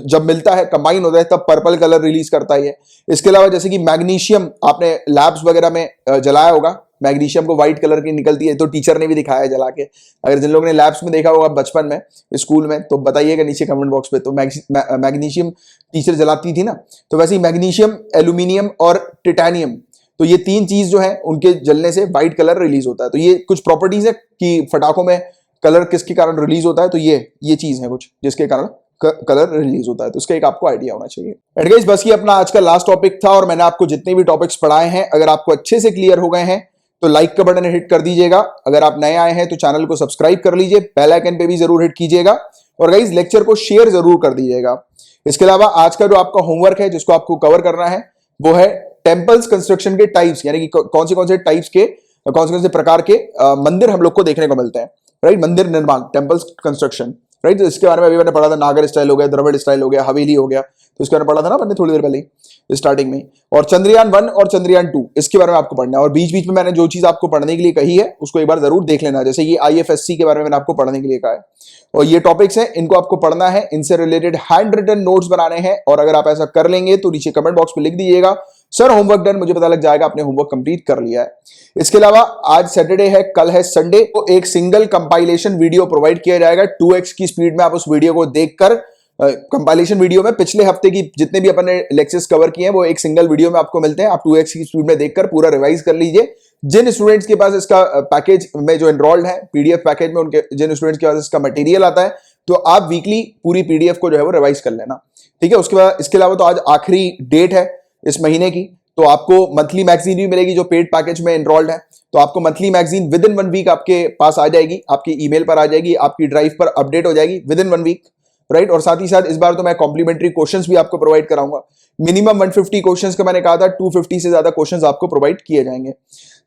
जब मिलता है, कंबाइन होता है, तब पर्पल कलर रिलीज करता है ये। इसके अलावा जैसे कि मैग्नीशियम, आपने लैब्स वगैरह में जलाया होगा, मैग्नीशियम को व्हाइट कलर की निकलती है, तो टीचर ने भी दिखाया है जला के। अगर जिन लोगों ने लैब्स में देखा होगा बचपन में स्कूल में, तो बताइएगा नीचे कमेंट बॉक्स पे। तो मैग्नीशियम टीचर जलाती थी ना, तो वैसे ही मैग्नीशियम, एल्यूमिनियम और टिटेनियम, तो ये तीन चीज जो है उनके जलने से व्हाइट कलर रिलीज होता है। तो ये कुछ प्रॉपर्टीज है कि फटाकों में कलर किसके कारण रिलीज होता है, तो ये चीज है कुछ जिसके कारण कलर रिलीज होता है। तो उसका एक आपको आइडिया होना चाहिए। एंड गाइस, बस ये अपना आज का लास्ट टॉपिक था, और मैंने आपको जितने भी टॉपिक्स पढ़ाए हैं, अगर आपको अच्छे से क्लियर हो गए हैं तो लाइक का बटन हिट कर दीजिएगा। अगर आप नए आए हैं तो चैनल को सब्सक्राइब कर लीजिए, बेल आइकन पे भी जरूर हिट कीजिएगा, और गाइस लेक्चर को शेयर जरूर कर दीजिएगा। इसके अलावा आज का जो आपका होमवर्क है जिसको आपको कवर करना है, वो है टेम्पल्स कंस्ट्रक्शन के टाइप्स, यानी कि कौन से टाइप्स के, कौन से प्रकार के मंदिर हम लोग को देखने को मिलते हैं, राइट। मंदिर निर्माण, टेम्पल्स कंस्ट्रक्शन, राइट। तो इसके बारे में अभी मैंने पढ़ा था, नागर स्टाइल हो गया, द्रविड़ स्टाइल हो गया, हवेली हो गया। तो इसके बारे में पढ़ा था ना मैंने थोड़ी देर पहले स्टार्टिंग में। और चंद्रयान 1 और चंद्रयान 2 इसके बारे में आपको पढ़ना है, और बीच बीच में मैंने जो चीज आपको पढ़ने के लिए कही है उसको एक बार जरूर देख लेना, जैसे ये IFSC के बारे में मैंने आपको पढ़ने के लिए कहा है, और ये टॉपिक्स हैं इनको आपको पढ़ना है, इनसे रिलेटेड हैंड रिटन नोट्स बनाने हैं, और अगर आप ऐसा कर लेंगे तो नीचे कमेंट बॉक्स में लिख दीजिएगा सर होमवर्क डन, मुझे पता लग जाएगा आपने होमवर्क कंप्लीट कर लिया है। इसके अलावा आज सैटरडे है, कल है संडे, तो एक सिंगल कंपाइलेशन वीडियो प्रोवाइड किया जाएगा 2x की स्पीड में, आप उस वीडियो को देखकर कंपाइलेशन वीडियो में पिछले हफ्ते की जितने भी अपन ने लेक्चर्स कवर किए हैं वो एक सिंगल वीडियो में आपको मिलते हैं, आप 2x की स्पीड में देखकर पूरा रिवाइज कर लीजिए। जिन स्टूडेंट्स के पास इसका पैकेज में जो एनरोल्ड है PDF पैकेज में, उनके जिन स्टूडेंट्स के पास इसका मटेरियल आता है तो आप वीकली पूरी PDF को जो है वो रिवाइज कर लेना, ठीक है। उसके बाद इसके अलावा तो आज आखिरी डेट है इस महीने की, तो आपको मंथली मैगजीन भी मिलेगी जो पेड पैकेज में एनरोल्ड है, तो आपको monthly magazine within 1 week आपके पास आ जाएगी, आपकी ईमेल पर आ जाएगी, आपकी ड्राइव पर अपडेट हो जाएगी विद इन 1 वीक, राइट। और साथ ही साथ इस बार तो मैं कॉम्प्लीमेंट्री क्वेश्चंस भी आपको प्रोवाइड कराऊंगा, मिनिमम 150 क्वेश्चंस का मैंने कहा था, 250 से ज्यादा क्वेश्चंस आपको प्रोवाइड किए जाएंगे।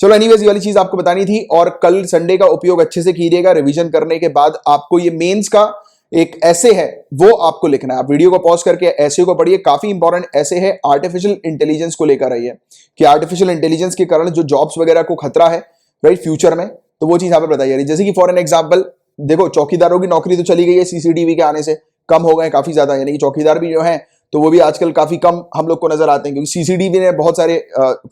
चलो एनीवेज ये वाली चीज आपको बतानी थी, और कल संडे का उपयोग अच्छे से कीजिएगा। रिवीजन करने के बाद आपको ये मेंस का एक ऐसे है वो आपको लिखना है, आप वीडियो को पॉज करके ऐसे को पढ़िए, काफी इंपॉर्टेंट ऐसे है आर्टिफिशियल इंटेलिजेंस को लेकर आई है कि आर्टिफिशियल इंटेलिजेंस के कारण जो जॉब्स वगैरह को खतरा है राइट फ्यूचर में, तो वो चीज यहाँ पर बताई जा रही है। जैसे कि फॉर एन एग्जाम्पल देखो, चौकीदारों की नौकरी तो चली गई है, CCTV के आने से कम हो गए काफी ज्यादा, यानी कि चौकीदार भी जो है तो वो भी आजकल काफी कम हम लोग को नजर आते हैं, क्योंकि CCTV ने बहुत सारे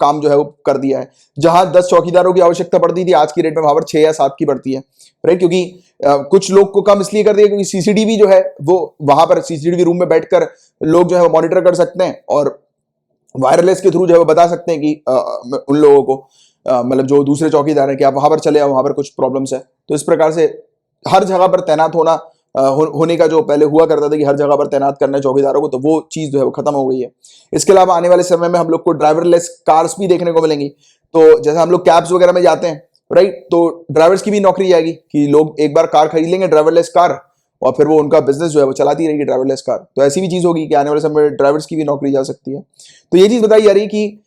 काम जो है वो कर दिया है। जहां 10 चौकीदारों की आवश्यकता पड़ती थी, आज की डेट में वहां पर 6 या 7 की पड़ती है, राइट। क्योंकि कुछ लोग को कम इसलिए कर दिया क्योंकि CCTV जो है वो वहां पर CCTV रूम में बैठकर लोग जो है वो मॉनिटर कर सकते हैं, और वायरलेस के थ्रू जो है वो बता सकते हैं कि उन लोगों को मतलब जो दूसरे चौकीदार हैं कि आप वहां पर चले आओ, वहां पर कुछ प्रॉब्लम्स है। तो इस प्रकार से हर जगह पर तैनात होने का जो पहले हुआ करता था कि हर जगह पर तैनात करना है चौकीदारों को, तो वो चीज जो है वो खत्म हो गई है। इसके अलावा आने वाले समय में हम लोग को ड्राइवरलेस कार्स भी देखने को मिलेंगी, तो जैसे हम लोग कैब्स वगैरह में जाते हैं राइट, तो ड्राइवर्स की भी नौकरी जाएगी कि लोग एक बार कार खरीद लेंगे ड्राइवरलेस कार, और फिर वो उनका बिजनेस जो है वो चलाती रहेगी ड्राइवरलेस कार। तो ऐसी भी चीज होगी कि आने वाले समय में ड्राइवर्स की भी नौकरी जा सकती है। तो ये चीज बताई जा रही है कि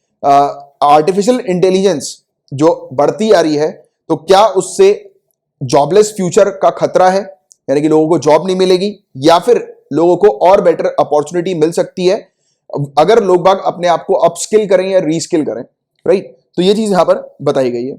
आर्टिफिशियल इंटेलिजेंस जो बढ़ती आ रही है, तो क्या उससे जॉबलेस फ्यूचर का खतरा है, यानी कि लोगों को जॉब नहीं मिलेगी, या फिर लोगों को और बेटर अपॉर्चुनिटी मिल सकती है अगर लोग बाग अपने आप को अपस्किल करें या रीस्किल करें, राइट। तो ये चीज यहां पर बताई गई है।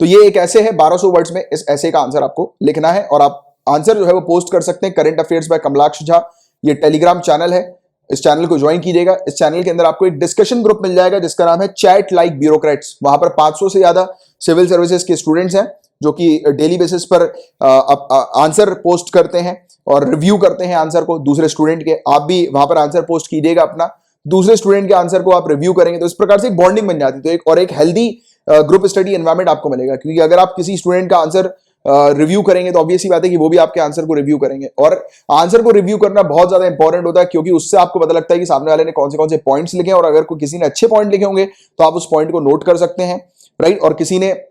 तो ये एक ऐसे है 1200 वर्ड्स में, इस ऐसे का आंसर आपको लिखना है, और आप आंसर जो है वो पोस्ट कर सकते हैं current affairs by Kamlaksh Jha, ये टेलीग्राम चैनल है, इस चैनल को ज्वाइन कीजिएगा। इस चैनल के अंदर आपको एक डिस्कशन ग्रुप मिल जाएगा जिसका नाम है चैट लाइक ब्यूरोक्रेट्स, वहां पर 500 से ज्यादा सिविल सर्विसेज के स्टूडेंट्स हैं जो कि डेली बेसिस पर आंसर पोस्ट करते हैं और रिव्यू करते हैं आंसर को दूसरे स्टूडेंट के। आप भी वहां पर आंसर पोस्ट कीजिएगा अपना, दूसरे स्टूडेंट के आंसर को आप रिव्यू करेंगे, तो इस प्रकार से एक बॉन्डिंग बन जाती है, तो एक हेल्दी ग्रुप स्टडी एनवायरमेंट आपको मिलेगा। क्योंकि अगर आप किसी स्टूडेंट का आंसर रिव्यू करेंगे तो ऑब्वियस सी बात है कि वो भी आपके आंसर को रिव्यू करेंगे, और आंसर को रिव्यू करना बहुत ज्यादा इंपॉर्टेंट होता है, क्योंकि उससे आपको पता लगता है कि सामने वाले ने कौन से पॉइंट्स लिखे हैं, और अगर कोई किसी ने अच्छे पॉइंट लिखे होंगे तो आप उस पॉइंट को नोट कर सकते हैं, राइट।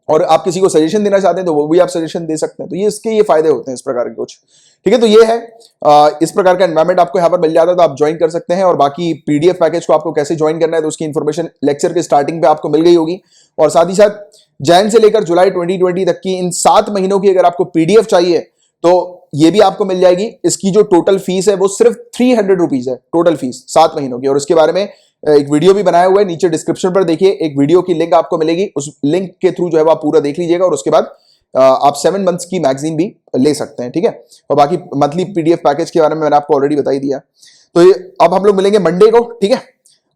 और आप किसी को सजेशन देना चाहते हैं तो वो भी आप सजेशन दे सकते हैं। तो ये फायदे होते हैं इस प्रकार के कुछ, ठीक है। तो ये है इस प्रकार का एनवायरमेंट आपको यहाँ पर मिल जाता है, तो आप ज्वाइन कर सकते हैं। और बाकी PDF पैकेज को आपको कैसे ज्वाइन करना है तो उसकी इंफॉर्मेशन लेक्चर के स्टार्टिंग पे आपको मिल गई होगी। और साथ ही साथ जैन से लेकर जुलाई 2020 तक की इन 7 महीनों की अगर आपको PDF चाहिए तो ये भी आपको मिल जाएगी। इसकी जो टोटल फीस है वो सिर्फ 300 रुपीज है, टोटल फीस 7 महीनों की। और उसके बारे में एक वीडियो भी बनाया हुआ है, नीचे डिस्क्रिप्शन पर देखिए, एक वीडियो की लिंक आपको मिलेगी, उस लिंक के थ्रू जो है आप पूरा देख लीजिएगा, और उसके बाद आप 7 मंथ्स की मैगजीन भी ले सकते हैं, ठीक है। और बाकी मंथली PDF पैकेज के बारे में मैंने आपको ऑलरेडी बताई दिया। तो अब हम लोग मिलेंगे मंडे को, ठीक है।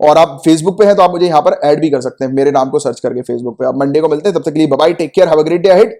और आप फेसबुक पे हैं तो आप मुझे यहाँ पर ऐड भी कर सकते हैं, मेरे नाम को सर्च करके फेसबुक पे। आप मंडे को मिलते हैं, तब तक के लिए bye bye, take care, have a great day ahead.